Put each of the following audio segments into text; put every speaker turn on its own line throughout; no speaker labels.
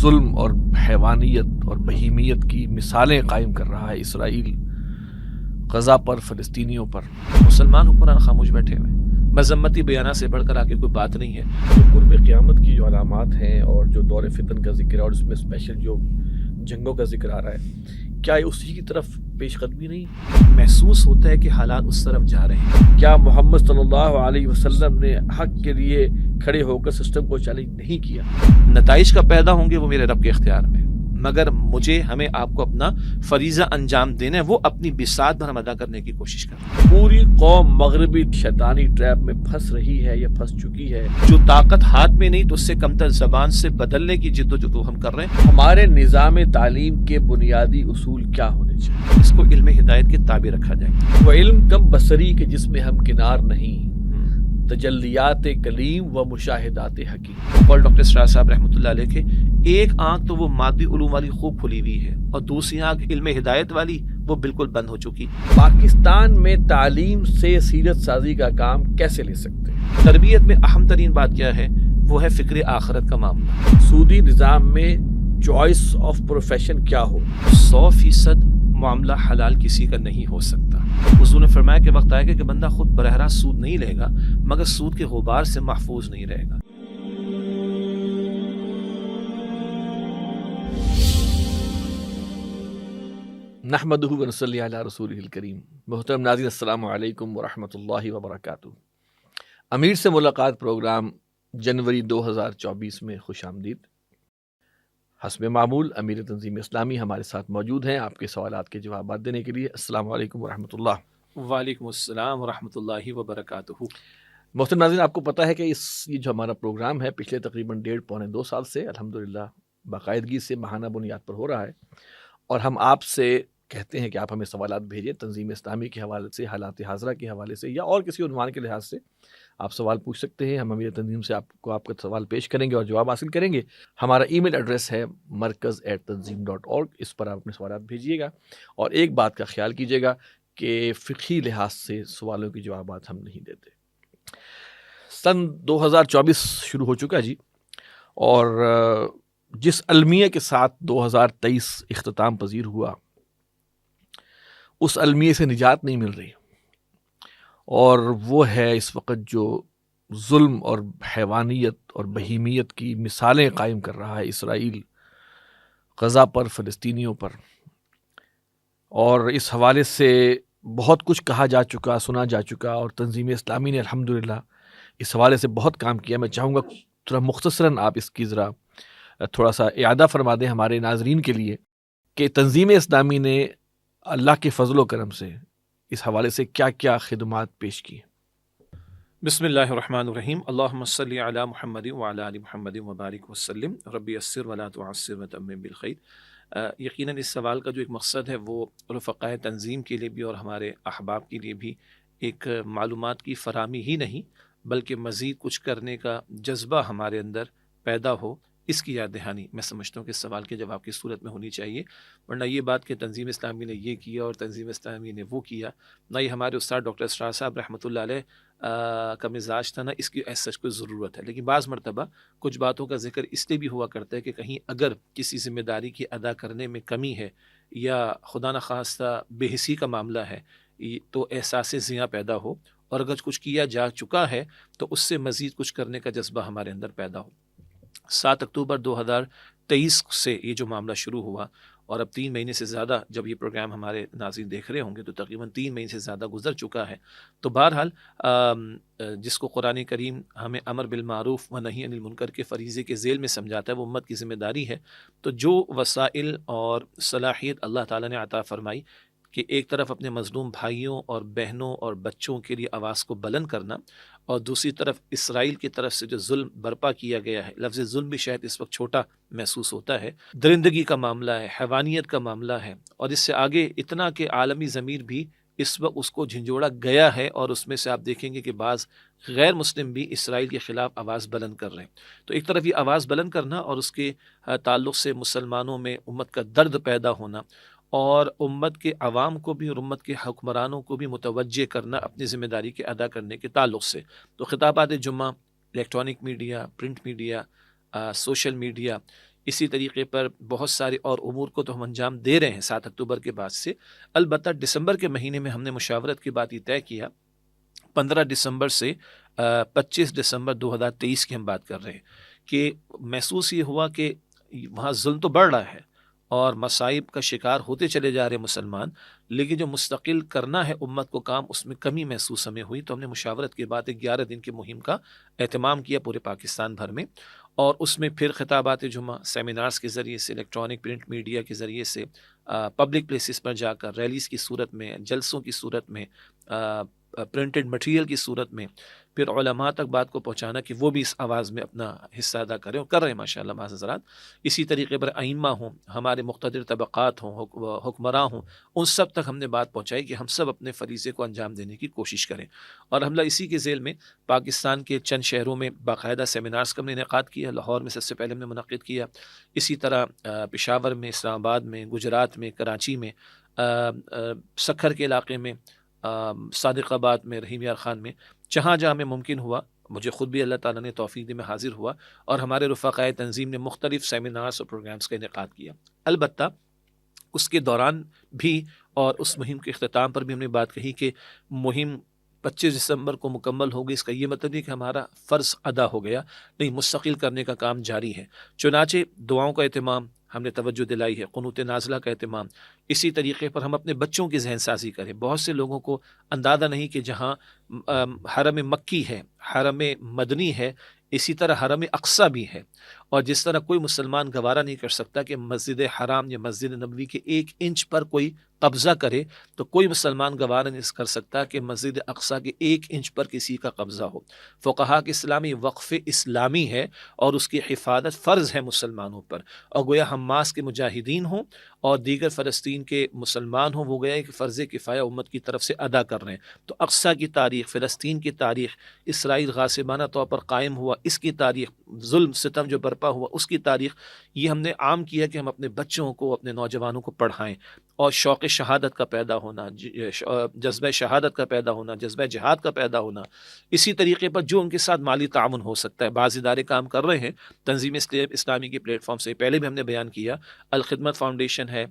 ظلم اور حیوانیت اور بہیمیت کی مثالیں قائم کر رہا ہے اسرائیل غزہ پر، فلسطینیوں پر۔
مسلمان حکمران خاموش بیٹھے ہوئے، مذمتی بیانات سے بڑھ کر آگے کوئی بات نہیں ہے۔
جو قرب قیامت کی جو علامات ہیں اور جو دور فتن کا ذکر ہے اور اس میں اسپیشل جو جنگوں کا ذکر آ رہا ہے، کیا اسی کی طرف پیش قدمی نہیں؟
محسوس ہوتا ہے کہ حالات اس طرف جا رہے ہیں۔
کیا محمد صلی اللہ علیہ وسلم نے حق کے لیے کھڑے ہو کر سسٹم کو چیلنج نہیں کیا؟
نتائج کا پیدا ہوں گے وہ میرے رب کے اختیار میں، مگر ہمیں آپ کو اپنا فریضہ انجام دینا ہے، وہ اپنی بساط پر ہم ادا کرنے کی کوشش کریں۔
پوری قوم مغربی شیطانی ٹریپ میں پھنس رہی ہے یا پھنس چکی ہے۔
جو طاقت ہاتھ میں نہیں تو اس سے کمتر زبان سے بدلنے کی جدوجہد ہم کر رہے ہیں۔
ہمارے نظام تعلیم کے بنیادی اصول کیا ہونے چاہیے؟
اس کو علم ہدایت کے تابع رکھا جائے۔
وہ علم کم بصری کے جس میں ہم کنار نہیں، تجلیات کلیم و مشاہدات حکیم۔
اور ڈاکٹر اسرار صاحب رحمۃ اللہ علیہ کے ایک آنکھ تو وہ مادی علوم والی خوب کھلی ہوئی ہے اور دوسری آنکھ علم ہدایت والی وہ بالکل بند ہو چکی۔
پاکستان میں تعلیم سے سیرت سازی کا کام کیسے لے سکتے ہیں؟
تربیت میں اہم ترین بات کیا ہے؟ وہ ہے فکر آخرت کا معاملہ۔
سودی نظام میں چوائس آف پروفیشن کیا ہو؟
100% معاملہ حلال کسی کا نہیں ہو سکتا۔ حضور نے فرمایا کہ وقت آئے گا کہ بندہ خود براہ راست سود نہیں لے گا مگر سود کے غبار سے محفوظ نہیں رہے گا۔
نحمدہ و نصلی علی رسولہ الکریم۔ محترم ناظرین، السلام علیکم ورحمۃ اللہ وبرکاتہ۔ امیر سے ملاقات پروگرام جنوری 2024 میں خوش آمدید۔ حسب معمول امیر تنظیم اسلامی ہمارے ساتھ موجود ہیں آپ کے سوالات کے جوابات دینے کے لیے۔ السلام علیکم ورحمۃ اللہ۔
وعلیکم السلام ورحمۃ اللہ وبرکاتہ۔
محترم ناظرین، آپ کو پتہ ہے کہ یہ جو ہمارا پروگرام ہے پچھلے تقریباً 1.5-2 سال سے الحمدللہ باقاعدگی سے ماہانہ بنیاد پر ہو رہا ہے، اور ہم آپ سے کہتے ہیں کہ آپ ہمیں سوالات بھیجیں تنظیم اسلامی کے حوالے سے، حالات حاضرہ کے حوالے سے، یا اور کسی عنوان کے لحاظ سے آپ سوال پوچھ سکتے ہیں۔ ہم امیر تنظیم سے آپ کا سوال پیش کریں گے اور جواب حاصل کریں گے۔ ہمارا ای میل ایڈریس ہے markaz@tanzeem.org، اس پر آپ اپنے سوالات بھیجیے گا، اور ایک بات کا خیال کیجیے گا کہ فقہی لحاظ سے سوالوں کے جوابات ہم نہیں دیتے۔ سن 2024 شروع ہو چکا جی، اور جس المیہ کے ساتھ 2023 اختتام پذیر ہوا اس المیہ سے نجات نہیں مل رہی، اور وہ ہے اس وقت جو ظلم اور حیوانیت اور بہیمیت کی مثالیں قائم کر رہا ہے اسرائیل غزہ پر، فلسطینیوں پر۔ اور اس حوالے سے بہت کچھ کہا جا چکا، سنا جا چکا، اور تنظیم اسلامی نے الحمدللہ اس حوالے سے بہت کام کیا۔ میں چاہوں گا تھوڑا مختصراً آپ اس کی ذرا تھوڑا سا اعادہ فرما دیں ہمارے ناظرین کے لیے کہ تنظیم اسلامی نے اللہ کے فضل و کرم سے اس حوالے سے کیا کیا خدمات پیش کی۔
بسم اللہ الرحمن الرحیم، اللہم صلی علی محمد وعلی آل محمد وبارک وسلم، ربی یسر ولا تعسر وتمم بالخیر۔ یقیناً اس سوال کا جو ایک مقصد ہے وہ رفقائے تنظیم کے لیے بھی اور ہمارے احباب کے لیے بھی ایک معلومات کی فراہمی ہی نہیں بلکہ مزید کچھ کرنے کا جذبہ ہمارے اندر پیدا ہو، اس کی یاد دہانی میں سمجھتا ہوں کہ اس سوال کے جواب کی صورت میں ہونی چاہیے۔ ورنہ یہ بات کہ تنظیم اسلامی نے یہ کیا اور تنظیم اسلامی نے وہ کیا، نہ یہ ہمارے استاد ڈاکٹر اسرار صاحب رحمۃ اللہ علیہ کا مزاج تھا، نہ اس کی ایس سچ کوئی ضرورت ہے۔ لیکن بعض مرتبہ کچھ باتوں کا ذکر اس لیے بھی ہوا کرتا ہے کہ کہیں اگر کسی ذمہ داری کی ادا کرنے میں کمی ہے یا خدا نخواستہ بے حسی کا معاملہ ہے تو احساس ضیاع پیدا ہو، اور اگر کچھ کیا جا چکا ہے تو اس سے مزید کچھ کرنے کا جذبہ ہمارے اندر پیدا ہو۔ 7 اکتوبر 2023 سے یہ جو معاملہ شروع ہوا، اور اب 3 مہینے سے زیادہ جب یہ پروگرام ہمارے ناظرین دیکھ رہے ہوں گے تو تقریباً 3 مہینے سے زیادہ گزر چکا ہے۔ تو بہرحال جس کو قرآن کریم ہمیں امر بالمعروف و نہی عن المنکر کے فریضے کے ذیل میں سمجھاتا ہے وہ امت کی ذمہ داری ہے۔ تو جو وسائل اور صلاحیت اللہ تعالیٰ نے عطا فرمائی کہ ایک طرف اپنے مظلوم بھائیوں اور بہنوں اور بچوں کے لیے آواز کو بلند کرنا، اور دوسری طرف اسرائیل کی طرف سے جو ظلم برپا کیا گیا ہے، لفظ ظلم بھی شاید اس وقت چھوٹا محسوس ہوتا ہے، درندگی کا معاملہ ہے، حیوانیت کا معاملہ ہے، اور اس سے آگے اتنا کہ عالمی ضمیر بھی اس وقت اس کو جھنجھوڑا گیا ہے، اور اس میں سے آپ دیکھیں گے کہ بعض غیر مسلم بھی اسرائیل کے خلاف آواز بلند کر رہے ہیں۔ تو ایک طرف یہ آواز بلند کرنا اور اس کے تعلق سے مسلمانوں میں امت کا درد پیدا ہونا، اور امت کے عوام کو بھی اور امت کے حکمرانوں کو بھی متوجہ کرنا اپنی ذمہ داری کے ادا کرنے کے تعلق سے۔ تو خطابات جمعہ، electronic media, print media, social media, اسی طریقے پر بہت سارے اور امور کو تو ہم انجام دے رہے ہیں 7 اکتوبر کے بعد سے. البتہ دسمبر کے مہینے میں ہم نے مشاورت کی بات یہ طے کیا 15 دسمبر سے 25 دسمبر 2023 کی ہم بات کر رہے ہیں کہ محسوس یہ ہوا کہ وہاں ظلم تو بڑھ رہا ہے اور مصائب کا شکار ہوتے چلے جا رہے مسلمان، لیکن جو مستقل کرنا ہے امت کو کام اس میں کمی محسوس ہمیں ہوئی. تو ہم نے مشاورت کے بعد 11 دن کی مہم کا اہتمام کیا پورے پاکستان بھر میں، اور اس میں پھر خطابات جمعہ، سیمینارز کے ذریعے سے، الیکٹرانک پرنٹ میڈیا کے ذریعے سے، پبلک پلیسز پر جا کر، ریلیز کی صورت میں، جلسوں کی صورت میں، پرنٹڈ مٹیریل کی صورت میں، پھر علماء تک بات کو پہنچانا کہ وہ بھی اس آواز میں اپنا حصہ ادا کریں، اور کر رہے ہیں ماشاء اللہ بعض حضرات. اسی طریقے پر ائمہ ہوں، ہمارے مقتدر طبقات ہوں، حکمراں ہوں، ان سب تک ہم نے بات پہنچائی کہ ہم سب اپنے فریضے کو انجام دینے کی کوشش کریں. اور ہم اسی کے ذیل میں پاکستان کے چند شہروں میں باقاعدہ سیمینارز کا ہم نے انعقاد کیا. لاہور میں سب سے پہلے ہم نے منعقد کیا، اسی طرح پشاور میں، اسلام آباد میں، گجرات میں، کراچی میں، سکھر کے علاقے میں، صادق آباد میں، رحیم یار خان میں، جہاں جہاں میں ممکن ہوا. مجھے خود بھی اللہ تعالیٰ نے توفیق دی، میں حاضر ہوا، اور ہمارے رفقائے تنظیم نے مختلف سیمینارز اور پروگرامز کا انعقاد کیا. البتہ اس کے دوران بھی اور اس مہم کے اختتام پر بھی ہم نے بات کہی کہ مہم 25 دسمبر کو مکمل ہوگی، اس کا یہ مطلب نہیں کہ ہمارا فرض ادا ہو گیا، نہیں، مستقل کرنے کا کام جاری ہے. چنانچہ دعاؤں کا اہتمام ہم نے توجہ دلائی ہے، قنوت نازلہ کا اہتمام. اسی طریقے پر ہم اپنے بچوں کی ذہن سازی کریں. بہت سے لوگوں کو اندازہ نہیں کہ جہاں حرم مکی ہے، حرم مدنی ہے، اسی طرح حرم اقصی بھی ہے، اور جس طرح کوئی مسلمان گوارہ نہیں کر سکتا کہ مسجد حرام یا مسجد نبوی کے 1 انچ پر کوئی قبضہ کرے، تو کوئی مسلمان گوارہ نہیں کر سکتا کہ مسجد اقصی کے 1 انچ پر کسی کا قبضہ ہو. فقہا کے اسلامی وقف اسلامی ہے اور اس کی حفاظت فرض ہے مسلمانوں پر. اور گویا حماس کے مجاہدین ہوں اور دیگر فلسطین کے مسلمان ہوں، وہ گویا ایک فرض کفایہ امت کی طرف سے ادا کر رہے ہیں. تو اقصی کی تاریخ، فلسطین کی تاریخ، اسرائیل غاصبانہ طور پر قائم ہوا اس کی تاریخ، ظلم ستم جو برپا ہوا اس کی تاریخ، یہ ہم نے عام کیا کہ ہم اپنے بچوں کو، اپنے نوجوانوں کو پڑھائیں. اور شوق شہادت کا پیدا ہونا، جذبہ شہادت کا پیدا ہونا، جذبہ جہاد کا پیدا ہونا. اسی طریقے پر جو ان کے ساتھ مالی تعاون ہو سکتا ہے، بعض ادارے کام کر رہے ہیں تنظیم اسلامی کے پلیٹ فارم سے، پہلے بھی ہم نے بیان کیا. الخدمت فاؤنڈیشن ہے،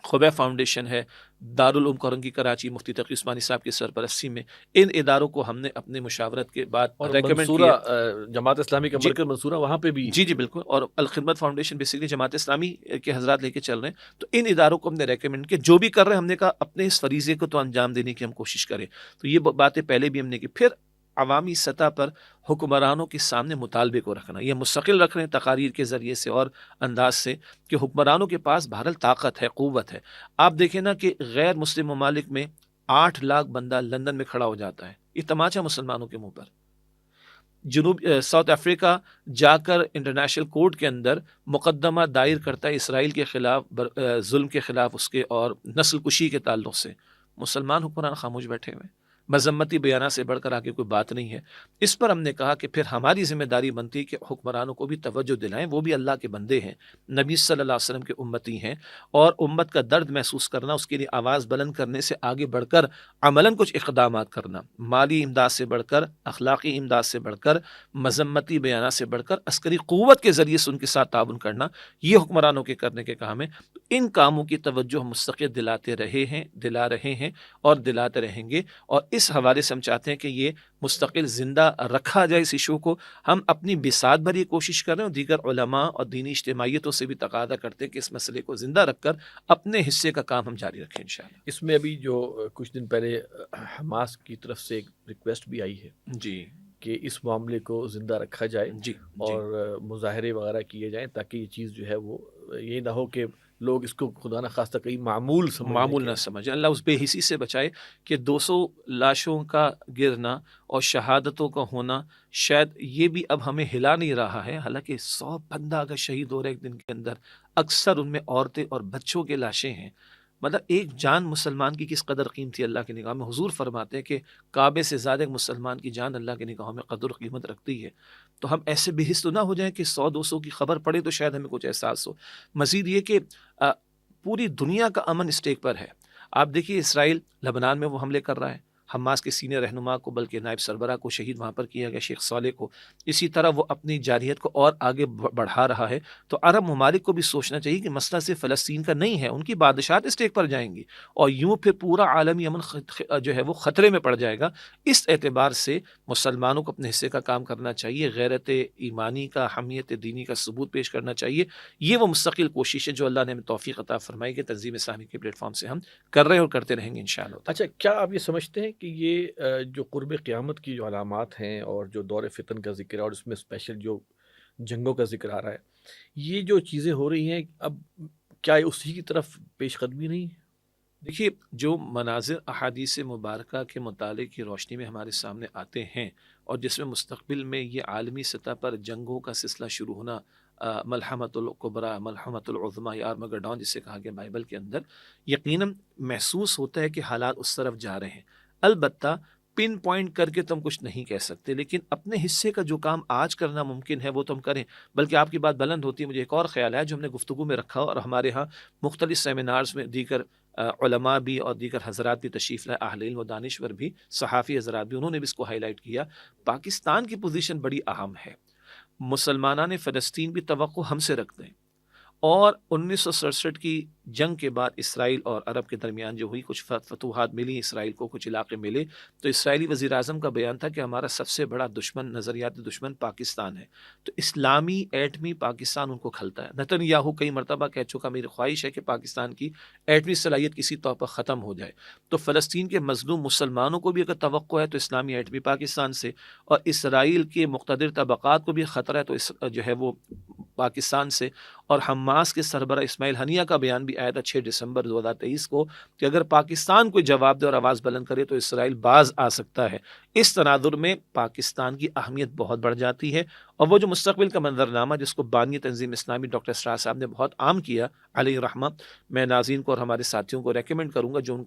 خبیب فاؤنڈیشن ہے، دارالعلوم کرنگی کراچی مفتی تقی عثمانی صاحب کی سرپرستی میں، ان اداروں کو ہم نے اپنے مشاورت کے بعد ریکمنڈ کیا.
جماعت اسلامی کا مرکز منصورہ وہاں پہ بھی،
جی بالکل، اور الخدمت فاؤنڈیشن بیسیکلی جماعت اسلامی کے حضرات لے کے چل رہے ہیں. تو ان اداروں کو ہم نے ریکمنڈ کیا، جو بھی کر رہے ہیں ہم نے کہا اپنے اس فریضے کو تو انجام دینے کی ہم کوشش کریں. تو یہ باتیں پہلے بھی ہم نے کی. پھر عوامی سطح پر حکمرانوں کے سامنے مطالبے کو رکھنا، یہ مستقل رکھ رہے ہیں تقاریر کے ذریعے سے اور انداز سے کہ حکمرانوں کے پاس بہرحال طاقت ہے، قوت ہے. آپ دیکھیں نا کہ غیر مسلم ممالک میں 8 لاکھ بندہ لندن میں کھڑا ہو جاتا ہے، یہ تماچا مسلمانوں کے منہ پر. ساؤتھ افریقہ جا کر انٹرنیشنل کورٹ کے اندر مقدمہ دائر کرتا ہے اسرائیل کے خلاف، ظلم کے خلاف اس کے اور نسل کشی کے تعلق سے. مسلمان حکمران خاموش بیٹھے ہوئے، مذمتی بیانات سے بڑھ کر آگے کوئی بات نہیں ہے. اس پر ہم نے کہا کہ پھر ہماری ذمہ داری بنتی ہے کہ حکمرانوں کو بھی توجہ دلائیں، وہ بھی اللہ کے بندے ہیں، نبی صلی اللہ علیہ وسلم کے امتی ہیں، اور امت کا درد محسوس کرنا، اس کے لیے آواز بلند کرنے سے آگے بڑھ کر عملاً کچھ اقدامات کرنا، مالی امداد سے بڑھ کر، اخلاقی امداد سے بڑھ کر، مذمتی بیانات سے بڑھ کر، عسکری قوت کے ذریعے سے ان کے ساتھ تعاون کرنا، یہ حکمرانوں کے کرنے کے کام ہے. ان کاموں کی توجہ ہم مستقل دلاتے رہے ہیں، دلا رہے ہیں اور دلاتے رہیں گے. اور اس حوالے سے ہم چاہتے ہیں کہ یہ مستقل زندہ رکھا جائے اس ایشو کو. ہم اپنی بساط بھری کوشش کر رہے ہیں، اور دیگر علماء اور دینی اجتماعیتوں سے بھی تقاضا کرتے ہیں کہ اس مسئلے کو زندہ رکھ کر اپنے حصے کا کام ہم جاری رکھیں انشاءاللہ.
اس میں ابھی جو کچھ دن پہلے حماس کی طرف سے ایک ریکویسٹ بھی آئی ہے
جی
کہ اس معاملے کو زندہ رکھا جائے،
جی
اور مظاہرے وغیرہ کیے جائیں تاکہ یہ چیز جو ہے وہ یہ نہ ہو کہ لوگ اس کو خدا نہ خواستہ کہیں معمول
نہ سمجھیں. اللہ اس بے حسی سے بچائے کہ 200 لاشوں کا گرنا اور شہادتوں کا ہونا شاید یہ بھی اب ہمیں ہلا نہیں رہا ہے. حالانکہ 100 بندہ اگر شہید ہو رہے ایک دن کے اندر، اکثر ان میں عورتیں اور بچوں کے لاشیں ہیں. مطلب ایک جان مسلمان کی کس قدر قیمتی اللہ کی نگاہ میں. حضور فرماتے ہیں کہ کعبے سے زیادہ ایک مسلمان کی جان اللہ کی نگاہوں میں قدر و قیمت رکھتی ہے. تو ہم ایسے بے حس تو نہ ہو جائیں کہ 100-200 کی خبر پڑے تو شاید ہمیں کچھ احساس ہو. مزید یہ کہ پوری دنیا کا امن اسٹیک پر ہے. آپ دیکھیے اسرائیل لبنان میں وہ حملے کر رہا ہے، حماس کے سینئر رہنما کو بلکہ نائب سربراہ کو شہید وہاں پر کیا گیا، شیخ صالح کو. اسی طرح وہ اپنی جارحیت کو اور آگے بڑھا رہا ہے. تو عرب ممالک کو بھی سوچنا چاہیے کہ مسئلہ صرف فلسطین کا نہیں ہے، ان کی بادشاہت اسٹیک پر جائیں گی اور یوں پھر پورا عالمی امن جو ہے وہ خطرے میں پڑ جائے گا. اس اعتبار سے مسلمانوں کو اپنے حصے کا کام کرنا چاہیے، غیرت ایمانی کا، حمیت دینی کا ثبوت پیش کرنا چاہیے. یہ وہ مستقل کوشش ہے جو اللہ نے ہمیں توفیق عطا فرمائی کہ تنظیم اسلامی کے پلیٹ فارم سے ہم کر رہے ہیں اور کرتے رہیں گے انشاءاللہ.
اچھا، کیا آپ یہ سمجھتے ہیں کہ یہ جو قرب قیامت کی جو علامات ہیں اور جو دور فتن کا ذکر ہے اور اس میں اسپیشل جو جنگوں کا ذکر آ رہا ہے، یہ جو چیزیں ہو رہی ہیں اب کیا اسی کی طرف پیش قدمی نہیں؟
دیکھیے، جو مناظر احادیث مبارکہ کے مطالعے کی روشنی میں ہمارے سامنے آتے ہیں اور جس میں مستقبل میں یہ عالمی سطح پر جنگوں کا سلسلہ شروع ہونا، ملحمۃ الکبریٰ، ملحمۃ العظمیٰ یا آرمگڈون جسے کہا گیا بائبل کے اندر، یقیناً محسوس ہوتا ہے کہ حالات اس طرف جا رہے ہیں. البتہ پن پوائنٹ کر کے تو ہم کچھ نہیں کہہ سکتے، لیکن اپنے حصے کا جو کام آج کرنا ممکن ہے وہ تو ہم کریں. بلکہ آپ کی بات بلند ہوتی ہے، مجھے ایک اور خیال ہے جو ہم نے گفتگو میں رکھا اور ہمارے ہاں مختلف سیمینارز میں دیگر علماء بھی اور دیگر حضرات بھی تشریف لائے، اہل علم و دانشور بھی، صحافی حضرات بھی، انہوں نے بھی اس کو ہائی لائٹ کیا. پاکستان کی پوزیشن بڑی اہم ہے. مسلمانان فلسطین بھی توقع ہم سے رکھتے ہیں اور 1967 کی جنگ کے بعد اسرائیل اور عرب کے درمیان جو ہوئی، کچھ فتوحات ملی اسرائیل کو، کچھ علاقے ملے، تو اسرائیلی وزیر اعظم کا بیان تھا کہ ہمارا سب سے بڑا دشمن، نظریاتی دشمن پاکستان ہے. تو اسلامی ایٹمی پاکستان ان کو کھلتا ہے. نتن یاہو کئی مرتبہ کہہ چکا میری خواہش ہے کہ پاکستان کی ایٹمی صلاحیت کسی طور پر ختم ہو جائے. تو فلسطین کے مظلوم مسلمانوں کو بھی اگر توقع ہے تو اسلامی ایٹمی پاکستان سے، اور اسرائیل کے مقتدر طبقات کو بھی خطرہ ہے تو جو ہے وہ پاکستان سے. اور حماس کے سربراہ اسماعیل ہنیہ کا بیان بھی آیا تھا 6 دسمبر 2023 کو کہ اگر پاکستان کوئی جواب دے اور آواز بلند کرے تو اسرائیل باز آ سکتا ہے. اس تناظر میں پاکستان کی اہمیت بہت بڑھ جاتی ہے. اور وہ جو مستقبل کا منظرنامہ جس کو بانی تنظیم اسلامی ڈاکٹر اسرار صاحب نے بہت عام کیا علیہ رحمہ، میں ناظرین کو اور ہمارے ساتھیوں کو ریکمینڈ کروں گا، جو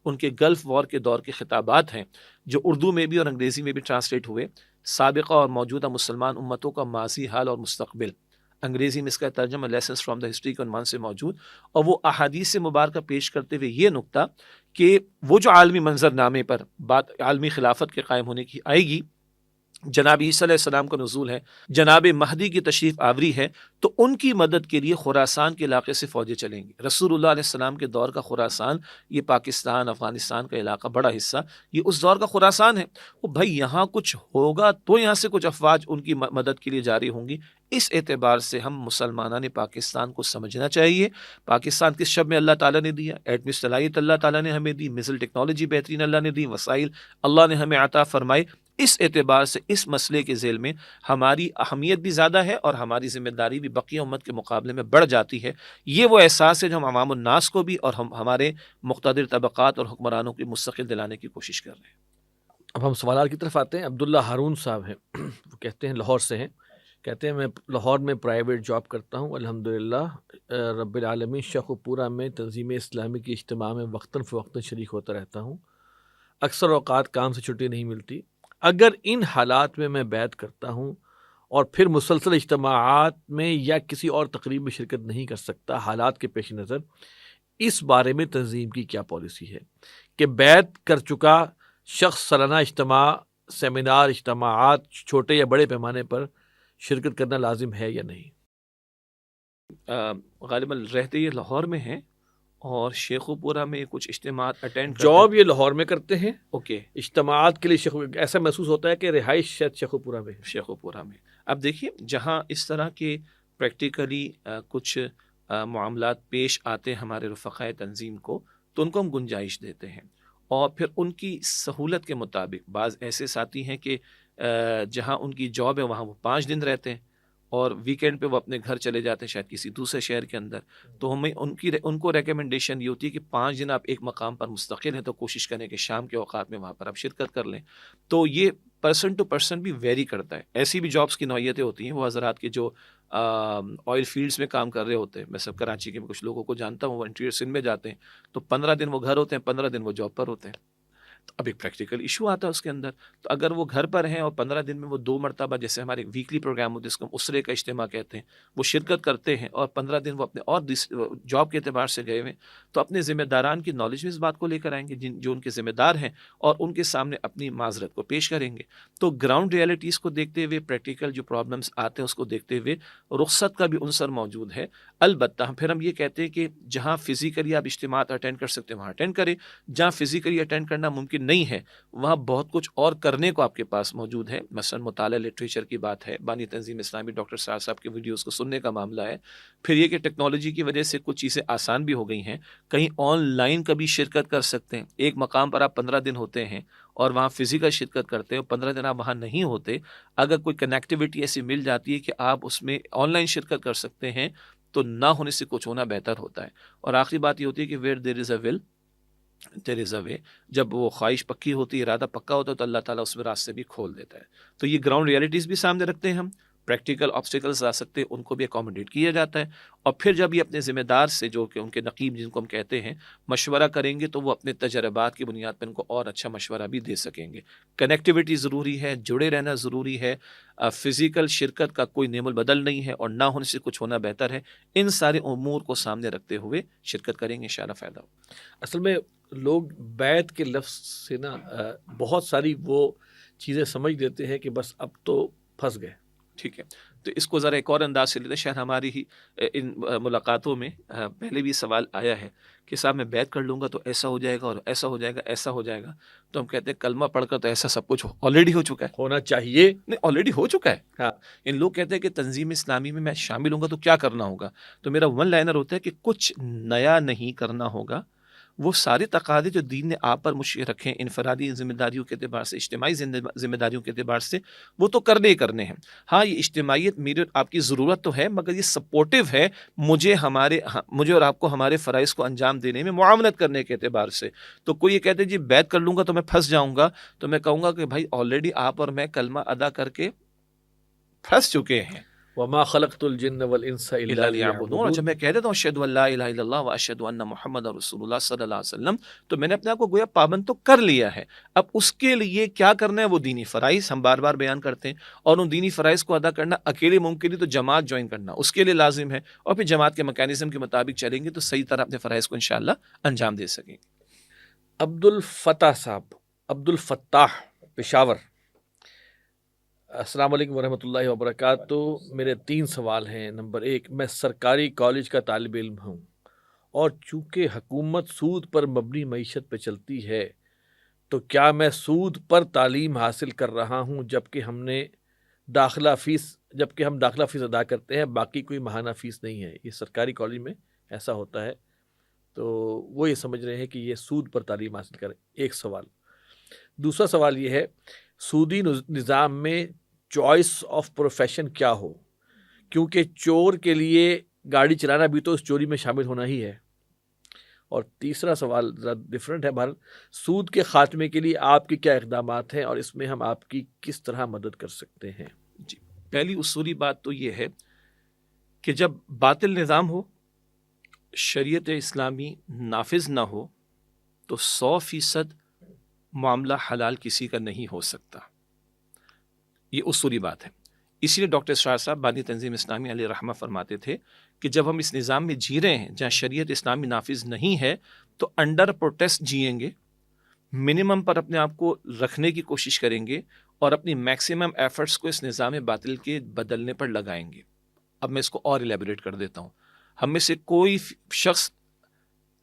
ان کے گلف وار کے دور کے خطابات ہیں جو اردو میں بھی اور انگریزی میں بھی ٹرانسلیٹ ہوئے، سابقہ اور موجودہ مسلمان امتوں کا ماضی، حال اور مستقبل. انگریزی میں اس کا ترجمہ لیسنز فرام دا ہسٹری کے عنوان سے موجود. اور وہ احادیث مبارکہ پیش کرتے ہوئے یہ نکتہ کہ وہ جو عالمی منظر نامے پر بات عالمی خلافت کے قائم ہونے کی آئے گی، جناب عیسیٰ علیہ السلام کا نزول ہے، جناب مہدی کی تشریف آوری ہے، تو ان کی مدد کے لیے خراسان کے علاقے سے فوجیں چلیں گی. رسول اللہ علیہ السلام کے دور کا خراسان، یہ پاکستان افغانستان کا علاقہ بڑا حصہ یہ اس دور کا خراسان ہے. وہ بھائی یہاں کچھ ہوگا تو یہاں سے کچھ افواج ان کی مدد کے لیے جاری ہوں گی. اس اعتبار سے ہم مسلمانوں نے پاکستان کو سمجھنا چاہیے. پاکستان کس شب میں اللہ تعالیٰ نے دیا؟ ایٹمی صلاحیت اللہ تعالیٰ نے ہمیں دی، میزائل ٹیکنالوجی بہترین اللہ نے دی، وسائل اللہ نے ہمیں عطا فرمائے. اس اعتبار سے اس مسئلے کے ذیل میں ہماری اہمیت بھی زیادہ ہے اور ہماری ذمہ داری بھی بقیہ امت کے مقابلے میں بڑھ جاتی ہے. یہ وہ احساس ہے جو ہم عوام الناس کو بھی اور ہمارے مقتدر طبقات اور حکمرانوں کی مستقل دلانے کی کوشش کر رہے ہیں.
اب ہم سوالات کی طرف آتے ہیں. عبداللہ ہارون صاحب ہیں، وہ کہتے ہیں لاہور سے ہیں، کہتے ہیں میں لاہور میں پرائیویٹ جاب کرتا ہوں، الحمدللہ رب العالمین شیخ و پورہ میں تنظیم اسلامی کی اجتماع میں وقتاً فوقتاً شریک ہوتا رہتا ہوں. اکثر اوقات کام سے چھٹی نہیں ملتی. اگر ان حالات میں بیعت کرتا ہوں اور پھر مسلسل اجتماعات میں یا کسی اور تقریب میں شرکت نہیں کر سکتا، حالات کے پیش نظر اس بارے میں تنظیم کی کیا پالیسی ہے کہ بیعت کر چکا شخص سالانہ اجتماع، سیمینار، اجتماعات چھوٹے یا بڑے پیمانے پر شرکت کرنا لازم ہے یا نہیں؟
غالباً رہتے یہ لاہور میں ہیں اور شیخو پورہ میں کچھ اجتماعات اٹینڈ
جاب یہ لاہور میں کرتے ہیں،
اوکے،
اجتماعات کے لیے ایسا محسوس ہوتا ہے کہ رہائش شاید شیخو پورہ میں ہے.
شیخو پورہ میں. اب دیکھیے جہاں اس طرح کے پریکٹیکلی کچھ معاملات پیش آتے ہیں ہمارے رفقائے تنظیم کو، تو ان کو ہم گنجائش دیتے ہیں اور پھر ان کی سہولت کے مطابق. بعض ایسے ساتھی ہیں کہ جہاں ان کی جاب ہے وہاں وہ 5 دن رہتے ہیں اور ویکینڈ پہ وہ اپنے گھر چلے جاتے ہیں شاید کسی دوسرے شہر کے اندر. تو ہمیں ان کو ریکمنڈیشن یہ ہوتی ہے کہ 5 دن آپ ایک مقام پر مستقل ہیں تو کوشش کریں کہ شام کے اوقات میں وہاں پر آپ شرکت کر لیں. تو یہ پرسن ٹو پرسن بھی ویری کرتا ہے. ایسی بھی جابس کی نوعیتیں ہوتی ہیں. وہ حضرات کے جو آئل فیلڈز میں کام کر رہے ہوتے ہیں، میں سب کراچی کے کچھ لوگوں کو جانتا ہوں، وہ انٹیریئر سندھ میں جاتے ہیں تو 15 دن وہ گھر ہوتے ہیں، 15 دن وہ جاب پر ہوتے ہیں. اب ایک پریکٹیکل ایشو آتا ہے اس کے اندر. تو اگر وہ گھر پر ہیں اور 15 دن میں وہ 2 مرتبہ, جیسے ہمارے ویکلی پروگرام ہوتے ہیں جس کو ہم اسرے کا اجتماع کہتے ہیں, وہ شرکت کرتے ہیں, اور 15 دن وہ اپنے اور جاب کے اعتبار سے گئے ہوئے, تو اپنے ذمہ داران کی نالج میں اس بات کو لے کر آئیں گے جو ان کے ذمہ دار ہیں, اور ان کے سامنے اپنی معذرت کو پیش کریں گے. تو گراؤنڈ ریئلٹیز کو دیکھتے ہوئے, پریکٹیکل جو پرابلمس آتے ہیں اس کو دیکھتے ہوئے رخصت کا بھی عنصر موجود ہے. البتہ پھر ہم یہ کہتے ہیں کہ جہاں فزیکلی آپ اجتماعات اٹینڈ کر سکتے ہیں وہاں اٹینڈ کریں, جہاں فزیکلی اٹینڈ کرنا ممکن نہیں ہے وہاں بہت کچھ اور کرنے کو آپ کے پاس موجود ہے. مثلا مطالعہ لٹریچر کی بات ہے, بانی تنظیم اسلامی ڈاکٹر سعد صاحب کے ویڈیوز کو سننے کا معاملہ ہے. پھر یہ کہ ٹیکنالوجی کی وجہ سے کچھ چیزیں آسان بھی ہو گئی ہیں, کہیں آن لائن کبھی شرکت کر سکتے ہیں. ایک مقام پر آپ 15 دن ہوتے ہیں اور وہاں فزیکل شرکت کرتے ہیں, 15 دن آپ وہاں نہیں ہوتے, اگر کوئی کنیکٹیوٹی ایسی مل جاتی ہے کہ آپ اس میں آن لائن شرکت کر سکتے ہیں تو نہ ہونے سے کچھ ہونا بہتر ہوتا ہے. اور آخری بات یہ ہوتی ہے کہ ویئر دیر از اے ول دیر از اے وے. جب وہ خواہش پکی ہوتی ہے, ارادہ پکا ہوتا ہے, تو اللہ تعالیٰ اس میں راستے بھی کھول دیتا ہے. تو یہ گراؤنڈ ریئلٹیز بھی سامنے رکھتے ہیں ہم, پریکٹیکل آبسٹیکلز آ سکتے ہیں ان کو بھی اکوموڈیٹ کیا جاتا ہے. اور پھر جب یہ اپنے ذمہ دار سے, جو کہ ان کے نقیب جن کو ہم کہتے ہیں, مشورہ کریں گے تو وہ اپنے تجربات کی بنیاد پر ان کو اور اچھا مشورہ بھی دے سکیں گے. کنیکٹیوٹی ضروری ہے, جڑے رہنا ضروری ہے, فزیکل شرکت کا کوئی نعم البدل نہیں ہے, اور نہ ہونے سے کچھ ہونا بہتر ہے. ان سارے امور کو سامنے رکھتے ہوئے شرکت کریں گے, انشاءاللہ فائدہ ہوگا.
اصل میں لوگ بیعت کے لفظ سے نا بہت ساری وہ چیزیں سمجھ لیتے ہیں کہ بس اب تو پھنس گئے.
ٹھیک ہے, تو اس کو ذرا ایک اور انداز سے لیتے ہیں. شاید ہماری ہی ان ملاقاتوں میں پہلے بھی سوال آیا ہے کہ صاحب میں بیعت کر لوں گا تو ایسا ہو جائے گا, اور ایسا ہو جائے گا, ایسا ہو جائے گا. تو ہم کہتے ہیں کلمہ پڑھ کر تو ایسا سب کچھ آلریڈی ہو چکا ہے,
ہونا چاہیے.
نہیں آلریڈی ہو چکا ہے.
ہاں.
ان لوگ کہتے ہیں کہ تنظیم اسلامی میں شامل ہوں گا تو کیا کرنا ہوگا. تو میرا ون لائنر ہوتا ہے کہ کچھ نیا نہیں کرنا ہوگا. وہ سارے تقاضے جو دین نے آپ پر رکھے ہیں, انفرادی ذمہ داریوں کے اعتبار سے, اجتماعی ذمہ داریوں کے اعتبار سے, وہ تو کرنے ہی کرنے ہیں. ہاں یہ اجتماعیت میرے آپ کی ضرورت تو ہے, مگر یہ سپورٹیو ہے مجھے اور آپ کو ہمارے فرائض کو انجام دینے میں معاونت کرنے کے اعتبار سے. تو کوئی یہ کہتے ہیں جی بیعت کر لوں گا تو میں پھنس جاؤں گا, تو میں کہوں گا کہ بھائی آلریڈی آپ اور میں کلمہ ادا کر کے پھنس چکے ہیں.
وما خلقت الجن والانس الا ليعبدون.
اور جب میں کہہ دیتا ہوں اشہد ان لا الہ الا اللہ واشہد ان محمد رسول اللہ صلی اللہ علیہ وسلم, تو میں نے اپنے آپ کو گویا پابند تو کر لیا ہے. اب اس کے لیے کیا کرنا ہے, وہ دینی فرائض ہم بار بار بیان کرتے ہیں, اور ان دینی فرائض کو ادا کرنا اکیلے ممکن نہیں, تو جماعت جوائن کرنا اس کے لیے لازم ہے, اور پھر جماعت کے میکینزم کے مطابق چلیں گے تو صحیح طرح اپنے فرائض کو انشاءاللہ انجام دے سکیں گے.
عبدالفتاح صاحب, عبدالفتاح پشاور, السلام علیکم ورحمۃ اللہ وبرکاتہ. میرے 3 سوال ہیں. نمبر 1, میں سرکاری کالج کا طالب علم ہوں, اور چونکہ حکومت سود پر مبنی معیشت پہ چلتی ہے, تو کیا میں سود پر تعلیم حاصل کر رہا ہوں جبکہ ہم داخلہ فیس ادا کرتے ہیں, باقی کوئی ماہانہ فیس نہیں ہے. یہ سرکاری کالج میں ایسا ہوتا ہے, تو وہ یہ سمجھ رہے ہیں کہ یہ سود پر تعلیم حاصل کریں. ایک سوال. دوسرا سوال یہ ہے, سودی نظام میں چوائس آف پروفیشن کیا ہو, کیونکہ چور کے لیے گاڑی چلانا بھی تو اس چوری میں شامل ہونا ہی ہے. اور تیسرا سوال ذرا ڈفرینٹ ہے بھارت, سود کے خاتمے کے لیے آپ کے کیا اقدامات ہیں, اور اس میں ہم آپ کی کس طرح مدد کر سکتے ہیں.
جی, پہلی اصولی بات تو یہ ہے کہ جب باطل نظام ہو, شریعت اسلامی نافذ نہ ہو, تو 100% معاملہ حلال کسی کا نہیں ہو سکتا. یہ اصولی بات ہے. اسی لیے ڈاکٹر اسرار صاحب بانی تنظیم اسلامی علیہ رحمہ فرماتے تھے کہ جب ہم اس نظام میں جی رہے ہیں جہاں شریعت اسلامی نافذ نہیں ہے, تو انڈر پروٹیسٹ جئیں گے, منیمم پر اپنے آپ کو رکھنے کی کوشش کریں گے, اور اپنی میکسیمم ایفرٹس کو اس نظام باطل کے بدلنے پر لگائیں گے. اب میں اس کو اور ایلیبوریٹ کر دیتا ہوں. ہم میں سے کوئی شخص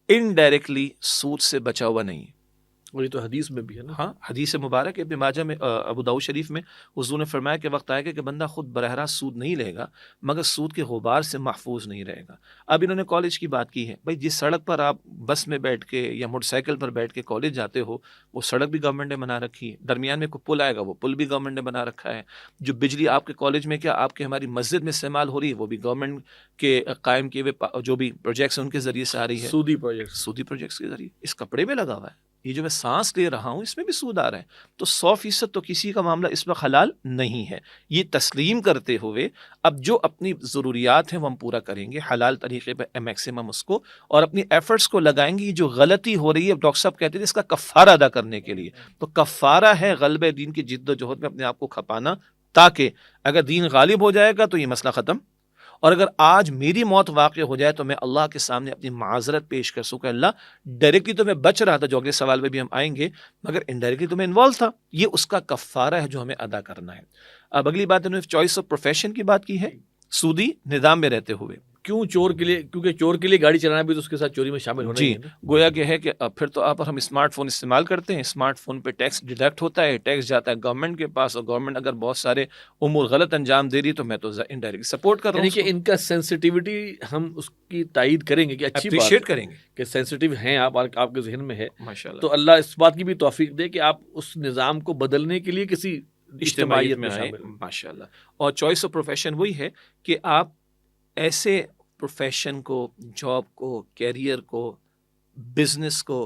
انڈائریکٹلی سود سے بچا ہوا نہیں ہے.
اور یہ تو حدیث میں بھی ہے نا.
ہاں, حدیث مبارک ابن ماجہ میں, ابو داؤد شریف میں حضور نے فرمایا کہ وقت آئے گا کہ بندہ خود براہ راست سود نہیں لے گا, مگر سود کے غبار سے محفوظ نہیں رہے گا. اب انہوں نے کالج کی بات کی ہے. بھائی جس سڑک پر آپ بس میں بیٹھ کے یا موٹر سائیکل پر بیٹھ کے کالج جاتے ہو, وہ سڑک بھی گورنمنٹ نے بنا رکھی ہے. درمیان میں کوئی پل آئے گا, وہ پل بھی گورنمنٹ نے بنا رکھا ہے. جو بجلی آپ کے کالج میں, کیا آپ کے ہماری مسجد میں استعمال ہو رہی ہے, وہ بھی گورنمنٹ کے قائم کیے ہوئے جو بھی پروجیکٹس ہیں ان کے ذریعے سے آ رہی ہے.
سودی پروجیکٹس
کے ذریعے. اس کپڑے میں لگا ہوا ہے, یہ جو میں سانس لے رہا ہوں اس میں بھی سود آ رہا ہے. تو 100% تو کسی کا معاملہ اس وقت حلال نہیں ہے. یہ تسلیم کرتے ہوئے اب جو اپنی ضروریات ہیں وہ ہم پورا کریں گے حلال طریقے پہ میکسیمم اس کو, اور اپنی ایفرٹس کو لگائیں گے. یہ جو غلطی ہو رہی ہے ڈاکٹر صاحب کہتے ہیں اس کا کفارہ ادا کرنے کے لیے, تو کفارہ ہے غلبہ دین کی جد و جہد میں اپنے آپ کو کھپانا, تاکہ اگر دین غالب ہو جائے گا تو یہ مسئلہ ختم, اور اگر آج میری موت واقع ہو جائے تو میں اللہ کے سامنے اپنی معذرت پیش کر سکوں کہ اللہ ڈائریکٹلی تو میں بچ رہا تھا, جو اگلے سوال میں بھی ہم آئیں گے, مگر انڈائریکٹلی تو میں انوالو تھا. یہ اس کا کفارہ ہے جو ہمیں ادا کرنا ہے. اب اگلی بات انہوں نے چوائس آف پروفیشن کی بات کی ہے, سودی نظام میں رہتے ہوئے.
کیوں چور کے لیے؟ کیونکہ چور کے لیے گاڑی چلانا بھی تو اس کے ساتھ چوری میں شامل ہونا
جی
ہی ہے نا.
گویا کہ ہے کہ پھر تو آپ ہم اسمارٹ فون استعمال کرتے ہیں, اسمارٹ فون پہ ٹیکس ڈیڈکٹ ہوتا ہے, ٹیکس جاتا ہے گورنمنٹ کے پاس, اور گورنمنٹ اگر بہت سارے امور غلط انجام دے رہی تو میں تو انڈائریکٹ سپورٹ کر رہا
یعنی
ہوں,
کہ ان کا سینسٹیوٹی ہم اس کی تائید کریں گے کہ اچھی بات
اپریشیٹ
ہے
کریں گے.
کہ سینسٹیو ہیں آپ کے ذہن میں ہے,
ماشاء
تو
اللہ
اللہ اس بات کی بھی توفیق دے کہ آپ اس نظام کو بدلنے کے لیے کسی
اجتماعیت میں آئے.
شامل ہوں.
ماشاء اللہ. اور چوائس آف پروفیشن وہی ہے کہ آپ ایسے پروفیشن کو, جاب کو, کیریئر کو, بزنس کو,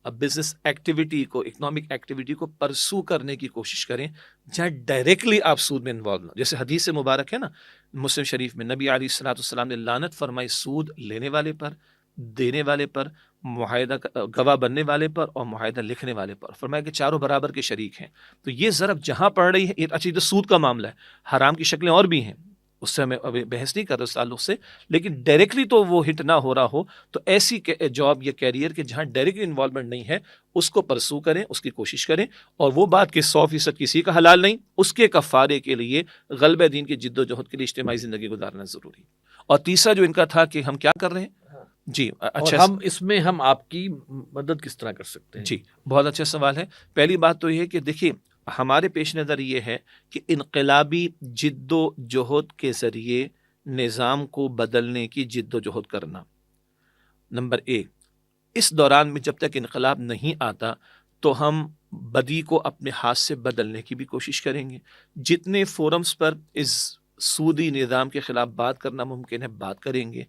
بزنس ایکٹیویٹی کو, اکنامک ایکٹیویٹی کو پرسو کرنے کی کوشش کریں جہاں ڈائریکٹلی آپ سود میں انوالو نہ. جیسے حدیث مبارک ہے نا مسلم شریف میں, نبی علیہ الصلوۃ والسلام نے لعنت فرمائی سود لینے والے پر, دینے والے پر, معاہدہ گواہ بننے والے پر, اور معاہدہ لکھنے والے پر. فرمایا کہ چاروں برابر کے شریک ہیں. تو یہ ضرب جہاں پڑ رہی ہے, یہ اچھی تو سود کا معاملہ ہے, حرام کی شکلیں اور بھی ہیں, اس سے میں ابھی بحث نہیں کر رہا اس تعلق سے, لیکن ڈائریکٹلی تو وہ ہٹ نہ ہو رہا ہو, تو ایسی جاب یا کیریئر کے جہاں ڈائریکٹلی انوالومنٹ نہیں ہے اس کو پرسو کریں, اس کی کوشش کریں. اور وہ بات کہ 100% کسی کا حلال نہیں, اس کے کفارے کے لیے غلبہ دین کی جد و جہد کے لیے اجتماعی زندگی گزارنا ضروری. اور تیسرا جو ان کا تھا کہ ہم کیا کر رہے ہیں, جی
اور
اچھا,
ہم اس میں ہم آپ کی مدد کس طرح کر سکتے ہیں؟
جی بہت اچھا سوال ہے. پہلی بات تو یہ ہے کہ دیکھیے ہمارے پیش نظر یہ ہے کہ انقلابی جد و جہد کے ذریعے نظام کو بدلنے کی جد و جہد کرنا. نمبر ایک, اس دوران میں جب تک انقلاب نہیں آتا تو ہم بدی کو اپنے ہاتھ سے بدلنے کی بھی کوشش کریں گے. جتنے فورمز پر اس سودی نظام کے خلاف بات کرنا ممکن ہے بات کریں گے.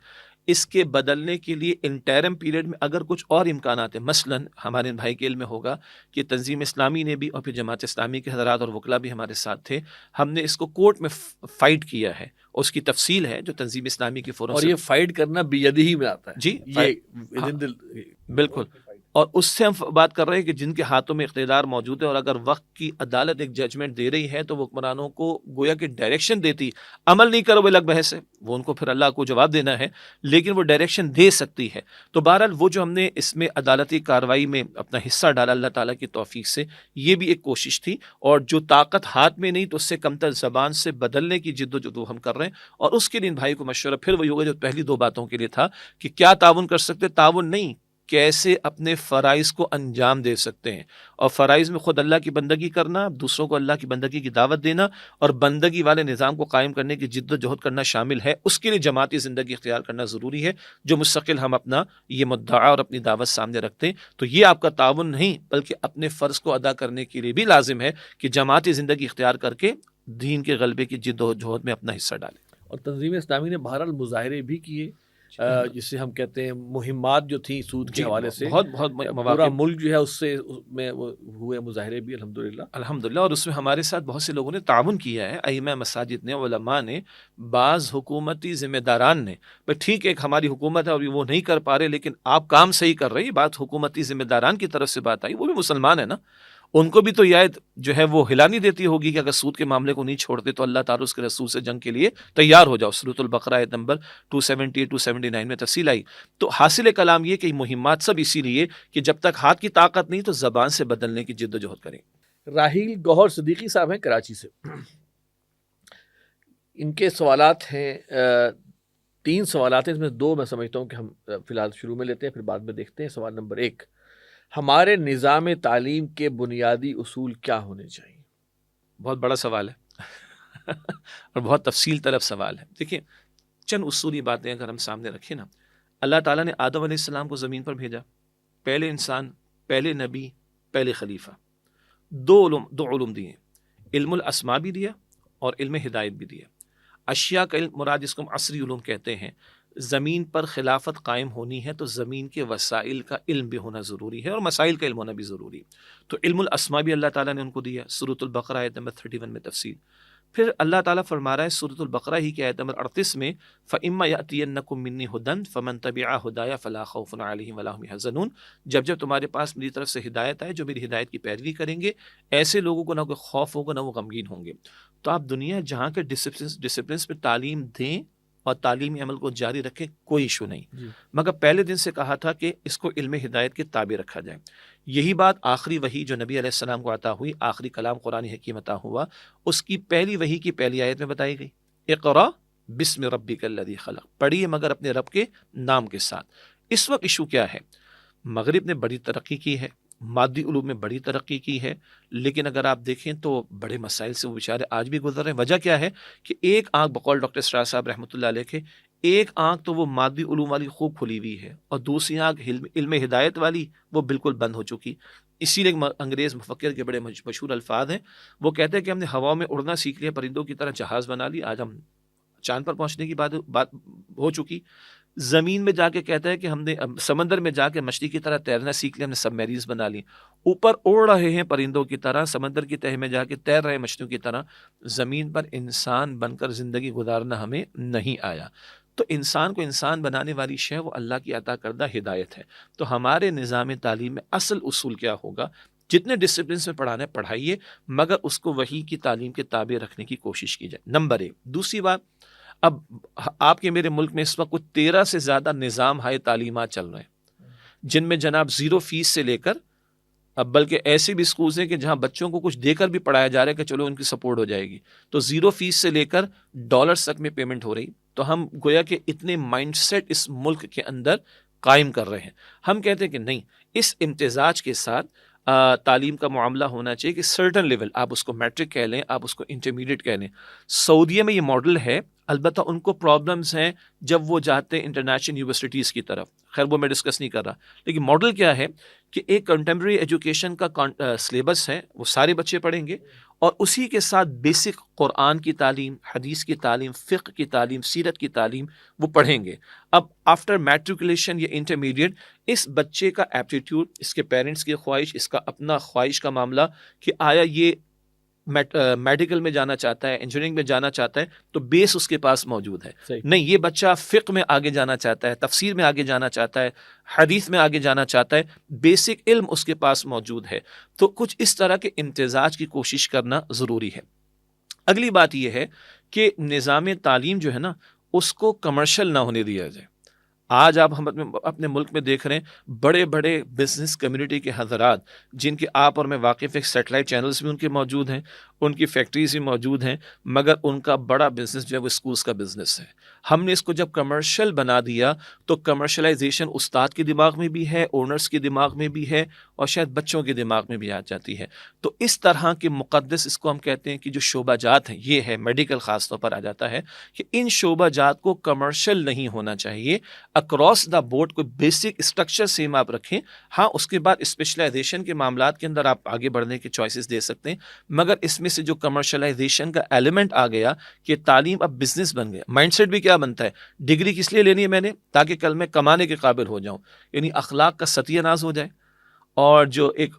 اس کے بدلنے کے لیے انٹرم پیریڈ میں اگر کچھ اور امکانات ہیں, مثلا ہمارے بھائی کے علم میں ہوگا کہ تنظیم اسلامی نے بھی, اور پھر جماعت اسلامی کے حضرات اور وکلا بھی ہمارے ساتھ تھے, ہم نے اس کو کورٹ میں فائٹ کیا ہے, اور اس کی تفصیل ہے جو تنظیم اسلامی کے فورم
اور
سے.
یہ فائٹ کرنا بیدی میں آتا ہے.
جی
یہ
بالکل. اور اس سے ہم بات کر رہے ہیں کہ جن کے ہاتھوں میں اقتدار موجود ہے, اور اگر وقت کی عدالت ایک ججمنٹ دے رہی ہے تو وہ حکمرانوں کو گویا کہ ڈائریکشن دیتی, عمل نہیں کرو وہ الگ بحث ہے, وہ ان کو پھر اللہ کو جواب دینا ہے, لیکن وہ ڈائریکشن دے سکتی ہے. تو بہرحال وہ جو ہم نے اس میں عدالتی کارروائی میں اپنا حصہ ڈالا اللہ تعالیٰ کی توفیق سے, یہ بھی ایک کوشش تھی. اور جو طاقت ہاتھ میں نہیں تو اس سے کمتر زبان سے بدلنے کی جد و جہد ہم کر رہے ہیں. اور اس کے لیے ان بھائی کو مشورہ پھر وہی ہوگا جو پہلی دو باتوں کے لیے تھا کہ کیا تعاون کر سکتے, تعاون نہیں, کیسے اپنے فرائض کو انجام دے سکتے ہیں. اور فرائض میں خود اللہ کی بندگی کرنا, دوسروں کو اللہ کی بندگی کی دعوت دینا, اور بندگی والے نظام کو قائم کرنے کی جد و جہد کرنا شامل ہے. اس کے لیے جماعتی زندگی اختیار کرنا ضروری ہے, جو مستقل ہم اپنا یہ مدعا اور اپنی دعوت سامنے رکھتے ہیں. تو یہ آپ کا تعاون نہیں بلکہ اپنے فرض کو ادا کرنے کے لیے بھی لازم ہے کہ جماعتی زندگی اختیار کر کے دین کے غلبے کی جد و جہد میں اپنا حصہ ڈالیں.
اور تنظیم اسلامی نے بہرحال مظاہرے بھی کیے, جسے ہم کہتے ہیں مہمات جو تھیں سود کے حوالے سے,
بہت
پورا ملک جو ہے اس سے میں ہوئے مظاہرے بھی
الحمدللہ. اور اس میں ہمارے ساتھ بہت سے لوگوں نے تعاون کیا ہے, ائمہ مساجد نے, علماء نے, بعض حکومتی ذمہ داران نے. بس ٹھیک ہے ہماری حکومت ہے اور وہ نہیں کر پا رہے, لیکن آپ کام صحیح کر رہے ہیں. بات حکومتی ذمہ داران کی طرف سے بات آئی, وہ بھی مسلمان ہے نا, ان کو بھی تو یہ آیت جو ہے وہ ہلا نہیں دیتی ہوگی کہ اگر سود کے معاملے کو نہیں چھوڑتے تو اللہ تعالیٰ اس کے رسول سے جنگ کے لیے تیار ہو جاؤ. سورۃ البقرہ آیت نمبر 270-279 میں تفصیل آئی. تو حاصل کلام یہ کہ مہمات سب اسی لیے کہ جب تک ہاتھ کی طاقت نہیں تو زبان سے بدلنے کی جد و جہد کریں.
راحیل گوہر صدیقی صاحب ہیں کراچی سے, ان کے سوالات ہیں 3 سوالات ہیں, اس میں 2 میں سمجھتا ہوں کہ ہم فی الحال شروع میں لیتے ہیں, پھر بعد میں دیکھتے ہیں. سوال نمبر 1, ہمارے نظام تعلیم کے بنیادی اصول کیا ہونے چاہیے؟
بہت بڑا سوال ہے اور بہت تفصیل طلب سوال ہے. دیکھیں چند اصولی باتیں اگر ہم سامنے رکھیں نا, اللہ تعالیٰ نے آدم علیہ السلام کو زمین پر بھیجا, پہلے انسان, پہلے نبی, پہلے خلیفہ. 2 علوم دیے, علم الاسماء بھی دیا اور علم ہدایت بھی دیا. اشیاء کا علم مراد جس کو ہم عصری علوم کہتے ہیں, زمین پر خلافت قائم ہونی ہے تو زمین کے وسائل کا علم بھی ہونا ضروری ہے اور مسائل کا علم ہونا بھی ضروری ہے. تو علم الاسماء بھی اللہ تعالیٰ نے ان کو دیا. سورۃ البقرہ آیت نمبر 31 میں تفصیل. پھر اللہ تعالیٰ فرما رہا ہے سورۃ البقرہ ہی کی آیت نمبر 38 میں فَإِمَّا يَأْتِيَنَّكُم مِّنِّي هُدًى فَمَن تَبِعَ هُدَايَ فَلَا خَوْفٌ عَلَيْهِمْ وَلَا هُمْ يَحْزَنُونَ. جب جب تمہارے پاس میری طرف سے ہدایت آئے، جو میری ہدایت کی پیروی کریں گے، ایسے لوگوں کو نہ کوئی خوف ہوگا نہ وہ غمگین ہوں گے. تو آپ دنیا جہاں کے ڈسپلنس پہ تعلیم دیں اور تعلیمی عمل کو جاری رکھیں، کوئی ایشو نہیں. مگر پہلے دن سے کہا تھا کہ اس کو علم ہدایت کے تابع رکھا جائے. یہی بات آخری وحی جو نبی علیہ السلام کو عطا ہوئی، آخری کلام قرآن حکیم عطا ہوا، اس کی پہلی وحی کی پہلی آیت میں بتائی گئی اقرا بسم ربک الذی خلق. پڑھیے مگر اپنے رب کے نام کے ساتھ. اس وقت ایشو کیا ہے؟ مغرب نے بڑی ترقی کی ہے، مادی علوم میں بڑی ترقی کی ہے، لیکن اگر آپ دیکھیں تو بڑے مسائل سے وہ بیچارے آج بھی گزر رہے ہیں. وجہ کیا ہے کہ ایک آنکھ بقول ڈاکٹر اسرار صاحب رحمۃ اللہ علیہ کے، ایک آنکھ تو وہ مادی علوم والی خوب کھلی ہوئی ہے اور دوسری آنکھ علم ہدایت والی وہ بالکل بند ہو چکی. اسی لیے انگریز مفکر کے بڑے مشہور الفاظ ہیں، وہ کہتے ہیں کہ ہم نے ہوا میں اڑنا سیکھ لیا، پرندوں کی طرح جہاز بنا لی، آج ہم چاند پر پہنچنے کی بات ہو چکی. زمین میں جا کے کہتا ہے کہ ہم نے سمندر میں جا کے مچھلی کی طرح تیرنا سیکھ لیا، ہم نے سب میریز بنا لی. اوپر اڑ رہے ہیں پرندوں کی طرح، سمندر کی تہہ میں جا کے تیر رہے ہیں مچھلیوں کی طرح. زمین پر انسان بن کر زندگی گزارنا ہمیں نہیں آیا. تو انسان کو انسان بنانے والی شے وہ اللہ کی عطا کردہ ہدایت ہے. تو ہمارے نظام تعلیم میں اصل اصول کیا ہوگا؟ جتنے ڈسپلنس میں پڑھانا ہے پڑھائیے، مگر اس کو وحی کی تعلیم کے تابع رکھنے کی کوشش کی جائے. نمبر 1. دوسری بات، اب آپ کے میرے ملک میں اس وقت کچھ 13 سے زیادہ نظام ہائے تعلیمات چل رہے ہیں، جن میں جناب 0 فیس سے لے کر اب بلکہ ایسے بھی اسکولز ہیں کہ جہاں بچوں کو کچھ دے کر بھی پڑھایا جا رہا ہے کہ چلو ان کی سپورٹ ہو جائے گی. تو 0 فیس سے لے کر ڈالرز تک میں پیمنٹ ہو رہی. تو ہم گویا کہ اتنے مائنڈ سیٹ اس ملک کے اندر قائم کر رہے ہیں. ہم کہتے ہیں کہ نہیں، اس امتزاج کے ساتھ تعلیم کا معاملہ ہونا چاہیے کہ سرٹن لیول، آپ اس کو میٹرک کہہ لیں، آپ اس کو انٹرمیڈیٹ کہہ لیں. سعودیہ میں یہ ماڈل ہے، البتہ ان کو پرابلمز ہیں جب وہ جاتے ہیں انٹرنیشنل یونیورسٹیز کی طرف. خیر وہ میں ڈسکس نہیں کر رہا، لیکن ماڈل کیا ہے کہ ایک کنٹمپریری ایجوکیشن کا سلیبس ہے، وہ سارے بچے پڑھیں گے، اور اسی کے ساتھ بیسک قرآن کی تعلیم، حدیث کی تعلیم، فقہ کی تعلیم، سیرت کی تعلیم وہ پڑھیں گے. اب آفٹر میٹریکولیشن یا انٹرمیڈیٹ اس بچے کا ایپٹیٹیوڈ، اس کے پیرنٹس کی خواہش، اس کا اپنا خواہش کا معاملہ کہ آیا یہ میڈیکل میں جانا چاہتا ہے، انجینئرنگ میں جانا چاہتا ہے، تو بیس اس کے پاس موجود ہے. نہیں، یہ بچہ فقہ میں آگے جانا چاہتا ہے، تفسیر میں آگے جانا چاہتا ہے، حدیث میں آگے جانا چاہتا ہے، بیسک علم اس کے پاس موجود ہے. تو کچھ اس طرح کے امتزاج کی کوشش کرنا ضروری ہے. اگلی بات یہ ہے کہ نظام تعلیم جو ہے نا، اس کو کمرشل نہ ہونے دیا جائے. آج آپ ہم اپنے ملک میں دیکھ رہے ہیں بڑے بڑے بزنس کمیونٹی کے حضرات، جن کے آپ اور میں واقف ہیں، سیٹلائٹ چینلز بھی ان کے موجود ہیں، ان کی فیکٹریز بھی موجود ہیں، مگر ان کا بڑا بزنس جو ہے وہ اسکولز کا بزنس ہے. ہم نے اس کو جب کمرشل بنا دیا تو کمرشلائزیشن استاد کے دماغ میں بھی ہے، اونرز کے دماغ میں بھی ہے، اور شاید بچوں کے دماغ میں بھی آ جاتی ہے. تو اس طرح کے مقدس، اس کو ہم کہتے ہیں کہ جو شعبہ جات ہیں، یہ ہے میڈیکل خاص طور پر آ جاتا ہے کہ ان شعبہ جات کو کمرشل نہیں ہونا چاہیے. اکراس دا بورڈ کوئی بیسک اسٹرکچر سیم آپ رکھیں. ہاں، اس کے بعد اسپیشلائزیشن کے معاملات کے اندر آپ آگے بڑھنے کے چوائسیز دے سکتے ہیں، مگر اس میں سے جو کمرشلائزیشن کا ایلیمنٹ آ گیا کہ تعلیم اب بزنس بن گیا. مائنڈ سیٹ بھی کیا بنتا ہے؟ ڈگری کس لیے لینی ہے میں نے؟ تاکہ کل میں کمانے کے قابل ہو جاؤں، یعنی اخلاق کا ستیہ ناز ہو جائے. اور جو ایک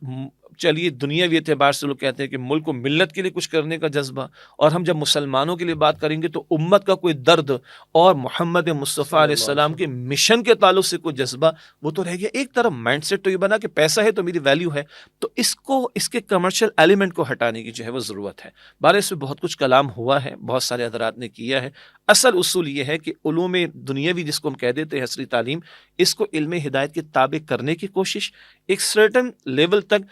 چلیے دنیاوی اعتبار سے لوگ کہتے ہیں کہ ملک کو ملت کے لیے کچھ کرنے کا جذبہ، اور ہم جب مسلمانوں کے لیے بات کریں گے تو امت کا کوئی درد اور محمد مصطفیٰ علیہ السلام کے مشن کے تعلق سے کوئی جذبہ، وہ تو رہ گیا ایک طرف. مائنڈ سیٹ تو یہ بنا کہ پیسہ ہے تو میری ویلیو ہے. تو اس کو، اس کے کمرشل ایلیمنٹ کو ہٹانے کی جو ہے وہ ضرورت ہے. بارے اس میں بہت کچھ کلام ہوا ہے، بہت سارے حضرات نے کیا ہے. اصل اصول یہ ہے کہ علوم دنیاوی جس کو ہم کہہ دیتے ہیں عصری تعلیم، اس کو علم ہدایت کے تابع کرنے کی کوشش، ایک سرٹن لیول تک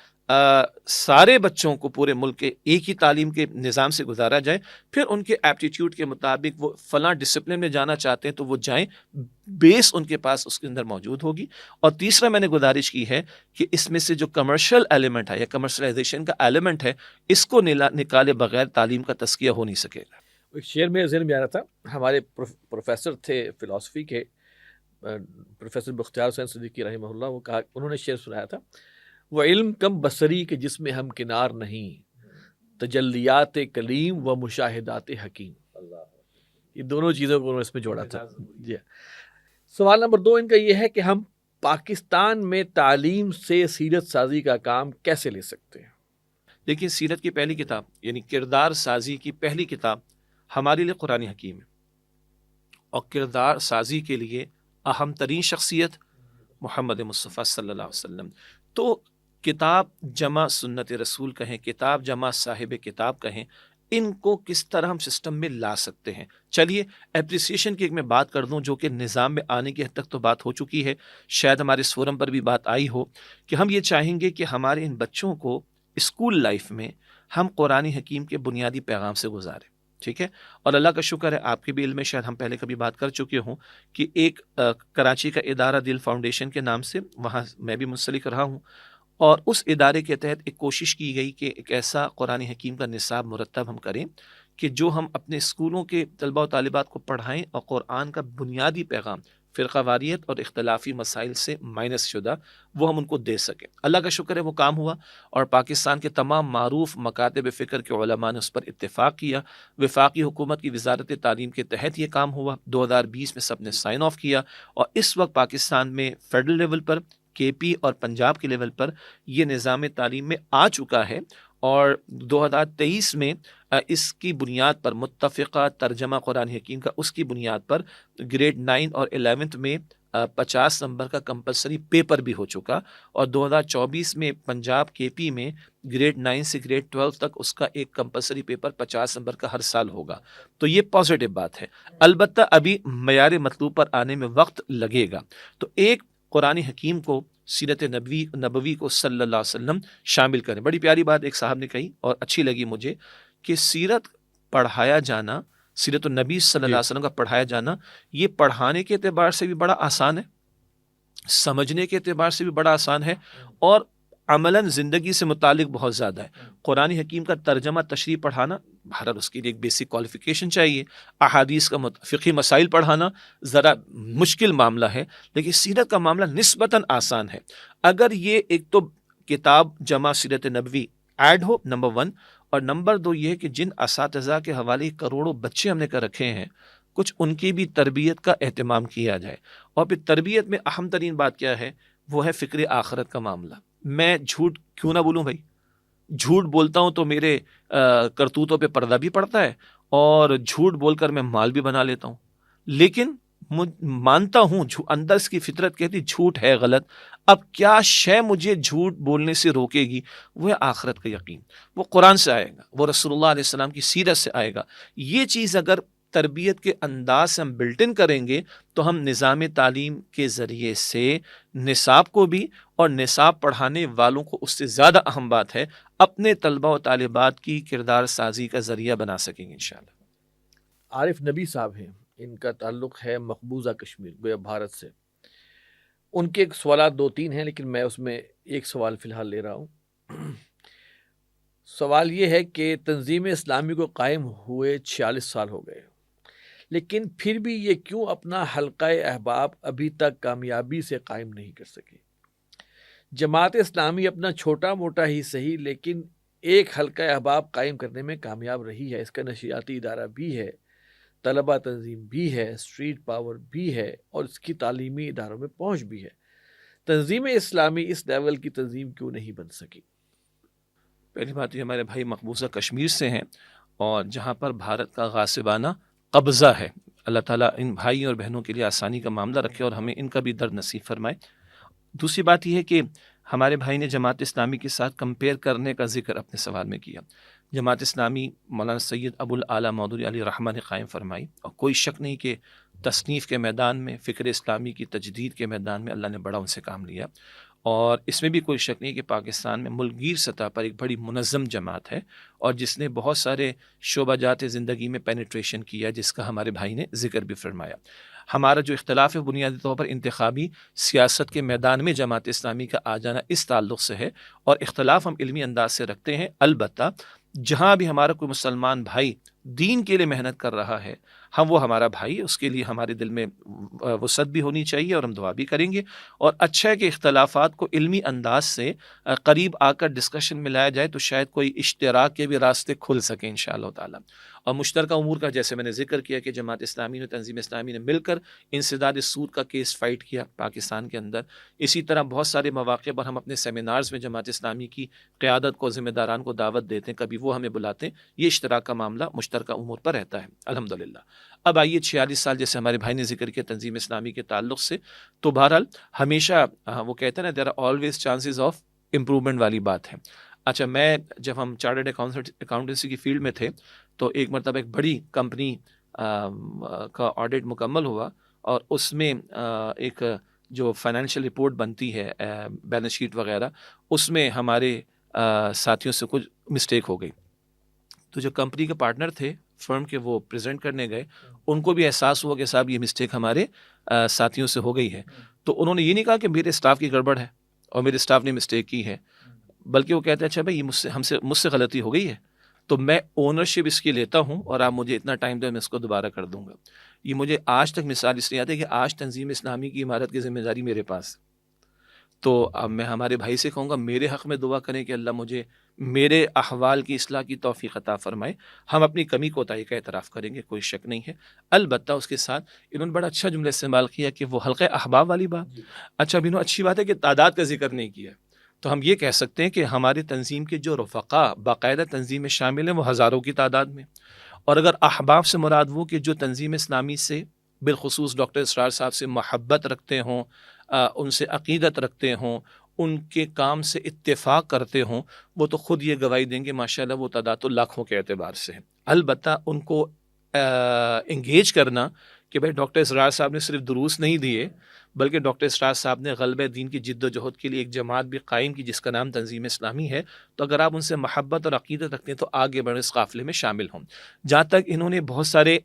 سارے بچوں کو پورے ملک کے ایک ہی تعلیم کے نظام سے گزارا جائے. پھر ان کے ایپٹیٹیوڈ کے مطابق وہ فلاں ڈسپلن میں جانا چاہتے ہیں تو وہ جائیں، بیس ان کے پاس اس کے اندر موجود ہوگی. اور تیسرا میں نے گزارش کی ہے کہ اس میں سے جو کمرشل ایلیمنٹ ہے یا کمرشلائزیشن کا ایلیمنٹ ہے، اس کو نکالے بغیر تعلیم کا تزکیہ ہو نہیں سکے گا.
ایک شعر میں ذہن میں آ رہا تھا، ہمارے پروفیسر تھے فلاسفی کے، پروفیسر بختیار حسین صدیقی رحمہ اللہ، وہ کہا، انہوں نے شعر سنایا تھا، وہ علم کم بصری کے جس میں ہم کنار نہیں، تجلیات کلیم و مشاہدات حکیم. یہ دونوں چیزوں کو انہوں نے اس میں جوڑا تھا. جی سوال نمبر 2 ان کا یہ ہے کہ ہم پاکستان میں تعلیم سے سیرت سازی کا کام کیسے لے سکتے ہیں؟
دیکھیے، سیرت کی پہلی کتاب یعنی کردار سازی کی پہلی کتاب ہمارے لیے قرآن حکیم ہے، اور کردار سازی کے لیے اہم ترین شخصیت محمد مصطفیٰ صلی اللہ علیہ وسلم. تو کتاب جمع سنت رسول کہیں، کتاب جمع صاحب کتاب کہیں، ان کو کس طرح ہم سسٹم میں لا سکتے ہیں. چلیے اپریسیشن کی ایک میں بات کر دوں، جو کہ نظام میں آنے کی حد تک تو بات ہو چکی ہے، شاید ہمارے اس فورم پر بھی بات آئی ہو، کہ ہم یہ چاہیں گے کہ ہمارے ان بچوں کو اسکول لائف میں ہم قرآن حکیم کے بنیادی پیغام سے گزاریں. ٹھیک ہے، اور اللہ کا شکر ہے آپ کے بھی علم میں شاید ہم پہلے کبھی بات کر چکے ہوں کہ ایک کراچی کا ادارہ دل فاؤنڈیشن کے نام سے وہاں میں بھی منسلک رہا ہوں، اور اس ادارے کے تحت ایک کوشش کی گئی کہ ایک ایسا قرآن حکیم کا نصاب مرتب ہم کریں کہ جو ہم اپنے اسکولوں کے طلبہ و طالبات کو پڑھائیں، اور قرآن کا بنیادی پیغام فرقہ واریت اور اختلافی مسائل سے مائنس شدہ وہ ہم ان کو دے سکیں. اللہ کا شکر ہے وہ کام ہوا، اور پاکستان کے تمام معروف مکاتب فکر کے علماء نے اس پر اتفاق کیا. وفاقی حکومت کی وزارت تعلیم کے تحت یہ کام ہوا، 2020 میں سب نے سائن آف کیا، اور اس وقت پاکستان میں فیڈرل لیول پر، کے پی اور پنجاب کے لیول پر یہ نظام تعلیم میں آ چکا ہے. اور 2023 میں اس کی بنیاد پر متفقہ ترجمہ قرآن حکیم کا اس کی بنیاد پر گریڈ 9 اور 11 میں 50 نمبر کا کمپلسری پیپر بھی ہو چکا، اور 2024 میں پنجاب کے پی میں گریڈ 9 سے گریڈ 12 تک اس کا ایک کمپلسری پیپر 50 نمبر کا ہر سال ہوگا. تو یہ پازیٹیو بات ہے. البتہ ابھی معیار مطلوب پر آنے میں وقت لگے گا. تو ایک قرآن حکیم کو، سیرت نبوی کو صلی اللہ علیہ وسلم شامل کریں. بڑی پیاری بات ایک صاحب نے کہی اور اچھی لگی مجھے، کہ سیرت پڑھایا جانا، سیرت النبی صلی اللہ علیہ وسلم کا پڑھایا جانا، یہ پڑھانے کے اعتبار سے بھی بڑا آسان ہے، سمجھنے کے اعتبار سے بھی بڑا آسان ہے، اور عملاً زندگی سے متعلق بہت زیادہ ہے. قرآن حکیم کا ترجمہ تشریح پڑھانا، بہرحال اس کے لیے ایک بیسک کوالیفیکیشن چاہیے. احادیث کا فقہی مسائل پڑھانا ذرا مشکل معاملہ ہے، لیکن سیرت کا معاملہ نسبتاً آسان ہے. اگر یہ ایک تو کتاب جمع سیرت نبوی ایڈ ہو، نمبر 1، اور نمبر 2 یہ کہ جن اساتذہ کے حوالے کروڑوں بچے ہم نے کر رکھے ہیں، کچھ ان کی بھی تربیت کا اہتمام کیا جائے. اور پھر تربیت میں اہم ترین بات کیا ہے، وہ ہے فکر آخرت کا معاملہ. میں جھوٹ کیوں نہ بولوں بھائی، جھوٹ بولتا ہوں تو میرے کرتوتوں پہ پردہ بھی پڑتا ہے، اور جھوٹ بول کر میں مال بھی بنا لیتا ہوں. لیکن مانتا ہوں اندر اس کی فطرت کہتی جھوٹ ہے غلط. اب کیا شے مجھے جھوٹ بولنے سے روکے گی؟ وہ ہے آخرت کا یقین. وہ قرآن سے آئے گا، وہ رسول اللہ علیہ السلام کی سیرت سے آئے گا. یہ چیز اگر تربیت کے انداز سے ہم بلٹ ان کریں گے تو ہم نظام تعلیم کے ذریعے سے نصاب کو بھی، اور نصاب پڑھانے والوں کو اس سے زیادہ اہم بات ہے، اپنے طلبہ و طالبات کی کردار سازی کا ذریعہ بنا سکیں گے انشاءاللہ.
عارف نبی صاحب ہیں، ان کا تعلق ہے مقبوضہ کشمیر، گویا بھارت سے. ان کے سوالات 2-3 ہیں، لیکن میں اس میں ایک سوال فی الحال لے رہا ہوں. سوال یہ ہے کہ تنظیم اسلامی کو قائم ہوئے 46 سال ہو گئے، لیکن پھر بھی یہ کیوں اپنا حلقہ احباب ابھی تک کامیابی سے قائم نہیں کر سکے؟ جماعت اسلامی اپنا چھوٹا موٹا ہی صحیح، لیکن ایک حلقہ احباب قائم کرنے میں کامیاب رہی ہے. اس کا نشریاتی ادارہ بھی ہے، طلبہ تنظیم بھی ہے، اسٹریٹ پاور بھی ہے، اور اس کی تعلیمی اداروں میں پہنچ بھی ہے. تنظیم اسلامی اس لیول کی تنظیم کیوں نہیں بن سکی؟
پہلی بات یہ ہمارے بھائی مقبوضہ کشمیر سے ہیں، اور جہاں پر بھارت کا غاصبانہ قبضہ ہے. اللہ تعالیٰ ان بھائی اور بہنوں کے لیے آسانی کا معاملہ رکھے، اور ہمیں ان کا بھی درد نصیب فرمائے. دوسری بات یہ ہے کہ ہمارے بھائی نے جماعت اسلامی کے ساتھ کمپیئر کرنے کا ذکر اپنے سوال میں کیا. جماعت اسلامی مولانا سید ابو الاعلیٰ مودودی علیہ رحمہ نے قائم فرمائی، اور کوئی شک نہیں کہ تصنیف کے میدان میں، فکر اسلامی کی تجدید کے میدان میں اللہ نے بڑا ان سے کام لیا. اور اس میں بھی کوئی شک نہیں کہ پاکستان میں ملک گیر سطح پر ایک بڑی منظم جماعت ہے، اور جس نے بہت سارے شعبہ جات زندگی میں پینیٹریشن کیا، جس کا ہمارے بھائی نے ذکر بھی فرمایا. ہمارا جو اختلاف ہے بنیادی طور پر انتخابی سیاست کے میدان میں جماعت اسلامی کا آ جانا اس تعلق سے ہے، اور اختلاف ہم علمی انداز سے رکھتے ہیں. البتہ جہاں بھی ہمارا کوئی مسلمان بھائی دین کے لیے محنت کر رہا ہے، ہم وہ ہمارا بھائی ہے، اس کے لیے ہمارے دل میں وسعت بھی ہونی چاہیے اور ہم دعا بھی کریں گے. اور اچھا ہے کہ اختلافات کو علمی انداز سے قریب آ کر ڈسکشن میں لایا جائے تو شاید کوئی اشتراک کے بھی راستے کھل سکیں انشاءاللہ تعالی. اور مشترکہ امور کا جیسے میں نے ذکر کیا کہ جماعت اسلامی نے، تنظیم اسلامی نے مل کر انسداد سود کا کیس فائٹ کیا پاکستان کے اندر. اسی طرح بہت سارے مواقع پر ہم اپنے سیمینارز میں جماعت اسلامی کی قیادت کو، ذمہ داران کو دعوت دیتے ہیں، کبھی وہ ہمیں بلاتے ہیں. یہ اشتراک کا معاملہ مشترکہ امور پر رہتا ہے الحمدللہ. اب آئیے 46 سال جیسے ہمارے بھائی نے ذکر کیا تنظیم اسلامی کے تعلق سے، تو بہرحال ہمیشہ وہ کہتے ہیں نا there are always chances of improvement والی بات ہے. اچھا، میں جب ہم چارٹرڈ اکاؤنٹنسی کی فیلڈ میں تھے تو ایک مرتبہ ایک بڑی کمپنی کا آڈٹ مکمل ہوا اور اس میں ایک جو فائنینشیل رپورٹ بنتی ہے بیلنس شیٹ وغیرہ، اس میں ہمارے ساتھیوں سے کچھ مسٹیک ہو گئی. تو جو کمپنی کے پارٹنر تھے فرم کے، وہ پریزنٹ کرنے گئے، ان کو بھی احساس ہوا کہ صاحب یہ مسٹیک ہمارے ساتھیوں سے ہو گئی ہے. تو انہوں نے یہ نہیں کہا کہ میرے اسٹاف کی گڑبڑ ہے اور میرے اسٹاف نے مسٹیک کی ہے، بلکہ وہ کہتے ہیں اچھا بھائی یہ مجھ سے غلطی ہو گئی ہے تو میں اونرشپ اس کی لیتا ہوں اور آپ مجھے اتنا ٹائم دیں، میں اس کو دوبارہ کر دوں گا. یہ مجھے آج تک مثال اس لیے آتی ہے کہ آج تنظیم اسلامی کی عمارت کی ذمہ داری میرے پاس. تو اب میں ہمارے بھائی سے کہوں گا میرے حق میں دعا کریں کہ اللہ مجھے میرے احوال کی اصلاح کی توفیق عطا فرمائے. ہم اپنی کمی کوتاہی کا اعتراف کریں گے، کوئی شک نہیں ہے. البتہ اس کے ساتھ انہوں نے بڑا اچھا جملہ استعمال کیا کہ وہ حلقہ احباب والی بات. اچھا، اب انہوں اچھی بات ہے کہ تعداد کا ذکر نہیں کیا، تو ہم یہ کہہ سکتے ہیں کہ ہماری تنظیم کے جو رفقا باقاعدہ تنظیم میں شامل ہیں وہ ہزاروں کی تعداد میں. اور اگر احباب سے مراد وہ کہ جو تنظیم اسلامی سے بالخصوص ڈاکٹر اسرار صاحب سے محبت رکھتے ہوں، ان سے عقیدت رکھتے ہوں، ان کے کام سے اتفاق کرتے ہوں، وہ تو خود یہ گواہی دیں گے ماشاءاللہ وہ تعداد تو لاکھوں کے اعتبار سے ہے. البتہ ان کو انگیج کرنا کہ بھائی ڈاکٹر اسرار صاحب نے صرف دروس نہیں دیے بلکہ ڈاکٹر اسرار صاحب نے غلبہ دین کی جد و جہد کے لیے ایک جماعت بھی قائم کی جس کا نام تنظیم اسلامی ہے. تو اگر آپ ان سے محبت اور عقیدت رکھتے ہیں تو آگے بڑھ اس قافلے میں شامل ہوں. جہاں تک انہوں نے بہت سارے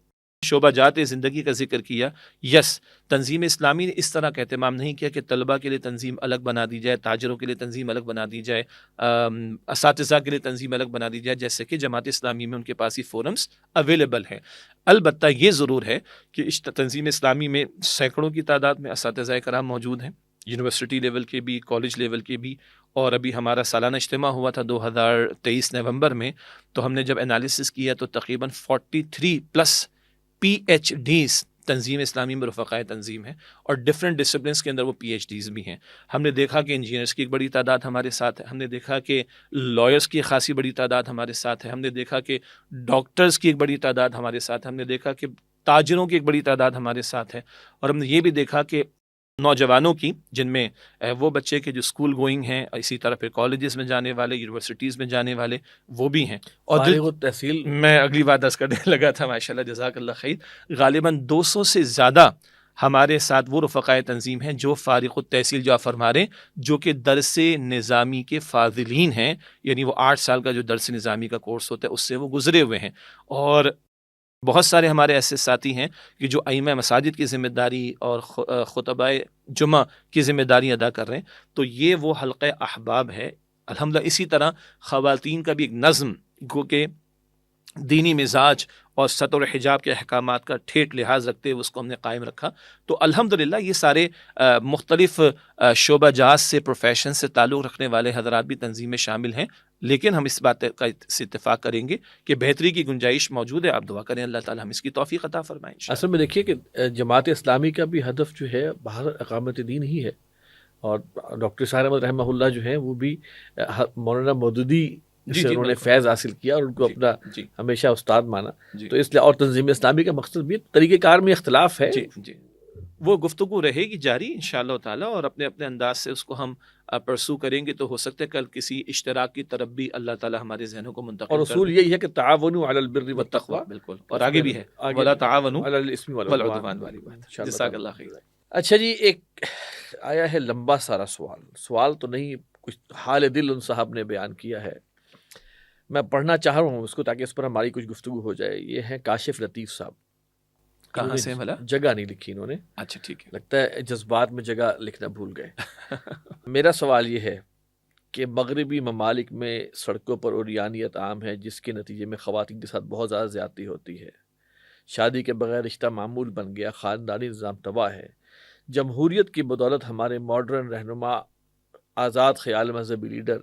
شعبہ جات زندگی کا ذکر کیا، یس، تنظیم اسلامی نے اس طرح کا اہتمام نہیں کیا کہ طلبہ کے لیے تنظیم الگ بنا دی جائے، تاجروں کے لیے تنظیم الگ بنا دی جائے، اساتذہ کے لیے تنظیم الگ بنا دی جائے، جیسے کہ جماعت اسلامی میں ان کے پاس ہی فورمز اویلیبل ہیں. البتہ یہ ضرور ہے کہ اس تنظیم اسلامی میں سینکڑوں کی تعداد میں اساتذہ کرام موجود ہیں، یونیورسٹی لیول کے بھی، کالج لیول کے بھی. اور ابھی ہمارا سالانہ اجتماع ہوا تھا 2023 نومبر میں، تو ہم نے جب انالیسس کیا تو تقریباً 43+ پی ایچ ڈیز تنظیم اسلامی میں رفقائے تنظیم ہیں اور ڈفرینٹ ڈسپلنس کے اندر وہ پی ایچ ڈیز بھی ہیں. ہم نے دیکھا کہ انجینئرس کی ایک بڑی تعداد ہمارے ساتھ ہے، ہم نے دیکھا کہ لائرس کی خاصی بڑی تعداد ہمارے ساتھ ہے، ہم نے دیکھا کہ ڈاکٹرز کی ایک بڑی تعداد ہمارے ساتھ ہے، ہم نے دیکھا کہ تاجروں کی ایک بڑی تعداد ہمارے ساتھ ہے، اور ہم نے یہ بھی دیکھا کہ نوجوانوں کی، جن میں وہ بچے کے جو اسکول گوئنگ ہیں، اسی طرح پھر کالجز میں جانے والے، یونیورسٹیز میں جانے والے، وہ بھی ہیں. اور
فارغ التحصیل
میں اگلی بات دس کرنے لگا تھا، ماشاءاللہ جزاک اللہ خیر. غالباً 200 سے زیادہ ہمارے ساتھ وہ رفقائے تنظیم ہیں جو فارغ التحصیل جو آپ فرما رہے ہیں، جو کہ درس نظامی کے فاضلین ہیں، یعنی وہ 8 سال کا جو درس نظامی کا کورس ہوتا ہے اس سے وہ گزرے ہوئے ہیں. اور بہت سارے ہمارے ایسے ساتھی ہیں کہ جو ائمہ مساجد کی ذمہ داری اور خطبہ جمعہ کی ذمہ داری ادا کر رہے ہیں. تو یہ وہ حلقہ احباب ہے الحمدللہ. اسی طرح خواتین کا بھی ایک نظم گو کہ دینی مزاج اور ستر حجاب کے احکامات کا ٹھیٹ لحاظ رکھتے ہوئے اس کو ہم نے قائم رکھا. تو الحمدللہ یہ سارے مختلف شعبہ جات سے، پروفیشن سے تعلق رکھنے والے حضرات بھی تنظیم میں شامل ہیں. لیکن ہم اس بات کا اتفاق کریں گے کہ بہتری کی گنجائش موجود ہے. آپ دعا کریں اللہ تعالی ہم اس کی توفیق عطا فرمائیں.
اصل میں دیکھیے کہ جماعت اسلامی کا بھی ہدف جو ہے باہر اقامت دین ہی ہے، اور ڈاکٹر صاحب احمد رحمہ اللہ جو ہیں وہ بھی مولانا مودودی سے انہوں نے فیض حاصل کیا اور ان کو اپنا ہمیشہ استاد مانا. تو اس لیے اور تنظیم اسلامی کا مقصد بھی طریقہ کار میں اختلاف ہے،
وہ گفتگو رہے گی جاری انشاءاللہ تعالی، اور اپنے اپنے انداز سے اس کو ہم پرسو کریں گے. تو ہو سکتا ہے کل کسی اشتراک کی طرف بھی اللہ تعالی ہمارے ذہنوں کو منتقل
اور اصول یہی ہے کہ تعاونوا علی البر والتقوی،
بالکل، اور آگے بھی ہے ولا تعاونوا
علی الاسم
والعدوان والی بات. جزاک اللہ خیر.
اچھا جی، ایک آیا ہے لمبا سارا سوال تو نہیں، کچھ حال دل ان صاحب نے بیان کیا ہے، میں پڑھنا چاہ رہا ہوں اس کو تاکہ اس پر ہماری کچھ گفتگو ہو جائے. یہ ہے کاشف لطیف صاحب.
کہاں سے بھلا؟
جگہ نہیں لکھی انہوں نے.
اچھا ٹھیک ہے،
لگتا ہے جذبات میں جگہ لکھنا بھول گئے. میرا سوال یہ ہے کہ مغربی ممالک میں سڑکوں پر عریانیت عام ہے، جس کے نتیجے میں خواتین کے ساتھ بہت زیادہ زیادتی ہوتی ہے. شادی کے بغیر رشتہ معمول بن گیا، خاندانی نظام تباہ ہے۔ جمہوریت کی بدولت ہمارے ماڈرن رہنما، آزاد خیال مذہبی لیڈر،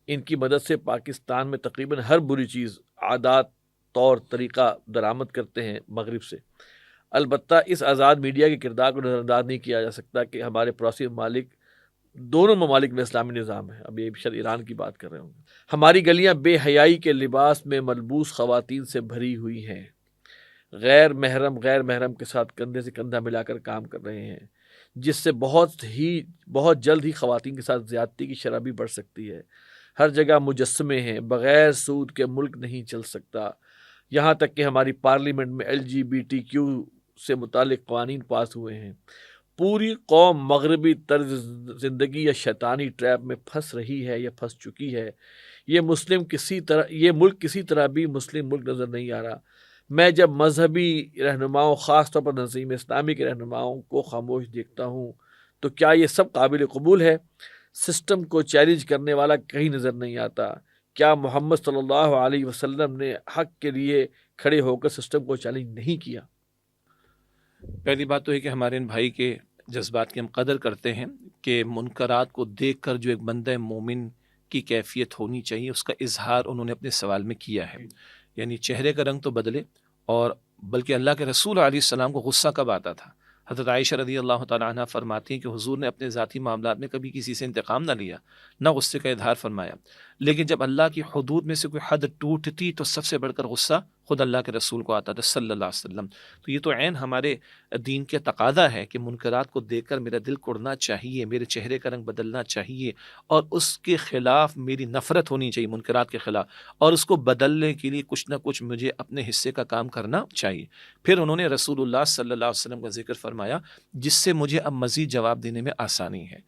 ان کی مدد سے پاکستان میں تقریباً ہر بری چیز، عادات، طور طریقہ درآمد کرتے ہیں مغرب سے۔ البتہ اس آزاد میڈیا کے کردار کو نظر انداز نہیں کیا جا سکتا کہ ہمارے پڑوسی ممالک، دونوں ممالک میں اسلامی نظام ہے، اب یہ شاید ایران کی بات کر رہے ہوں گے۔ ہماری گلیاں بے حیائی کے لباس میں ملبوس خواتین سے بھری ہوئی ہیں، غیر محرم کے ساتھ کندھے سے کندھا ملا کر کام کر رہے ہیں، جس سے بہت جلد ہی خواتین کے ساتھ زیادتی کی شرح بھی بڑھ سکتی ہے۔ ہر جگہ مجسمے ہیں، بغیر سود کے ملک نہیں چل سکتا۔ یہاں تک کہ ہماری پارلیمنٹ میں LGBTQ سے متعلق قوانین پاس ہوئے ہیں۔ پوری قوم مغربی طرز زندگی یا شیطانی ٹریپ میں پھنس رہی ہے یا پھنس چکی ہے۔ یہ ملک کسی طرح بھی مسلم ملک نظر نہیں آ رہا۔ میں جب مذہبی رہنماؤں، خاص طور پر نظام اسلامی کے رہنماؤں کو خاموش دیکھتا ہوں تو کیا یہ سب قابل قبول ہے؟ سسٹم کو چیلنج کرنے والا کہیں نظر نہیں آتا۔ کیا محمد صلی اللہ علیہ وسلم نے حق کے لیے کھڑے ہو کر سسٹم کو چیلنج نہیں کیا؟
پہلی بات تو ہے کہ ہمارے ان بھائی کے جذبات کی ہم قدر کرتے ہیں کہ منکرات کو دیکھ کر جو ایک بندہ مومن کی کیفیت ہونی چاہیے اس کا اظہار انہوں نے اپنے سوال میں کیا ہے، یعنی چہرے کا رنگ تو بدلے، اور بلکہ اللہ کے رسول علیہ السلام کو غصہ کب آتا تھا؟ حضرت عائشہ رضی اللہ تعالیٰ عنہ فرماتی ہیں کہ حضور نے اپنے ذاتی معاملات میں کبھی کسی سے انتقام نہ لیا، نہ غصے کا اظہار فرمایا، لیکن جب اللہ کی حدود میں سے کوئی حد ٹوٹتی تو سب سے بڑھ کر غصہ خود اللہ کے رسول کو آتا تھا صلی اللہ علیہ وسلم۔ تو یہ تو عین ہمارے دین کے تقاضا ہے کہ منکرات کو دیکھ کر میرا دل کڑنا چاہیے، میرے چہرے کا رنگ بدلنا چاہیے، اور اس کے خلاف میری نفرت ہونی چاہیے، منکرات کے خلاف، اور اس کو بدلنے کے لیے کچھ نہ کچھ مجھے اپنے حصے کا کام کرنا چاہیے۔ پھر انہوں نے رسول اللہ صلی اللہ علیہ وسلم کا ذکر فرمایا جس سے مجھے اب مزید جواب دینے میں آسانی ہے۔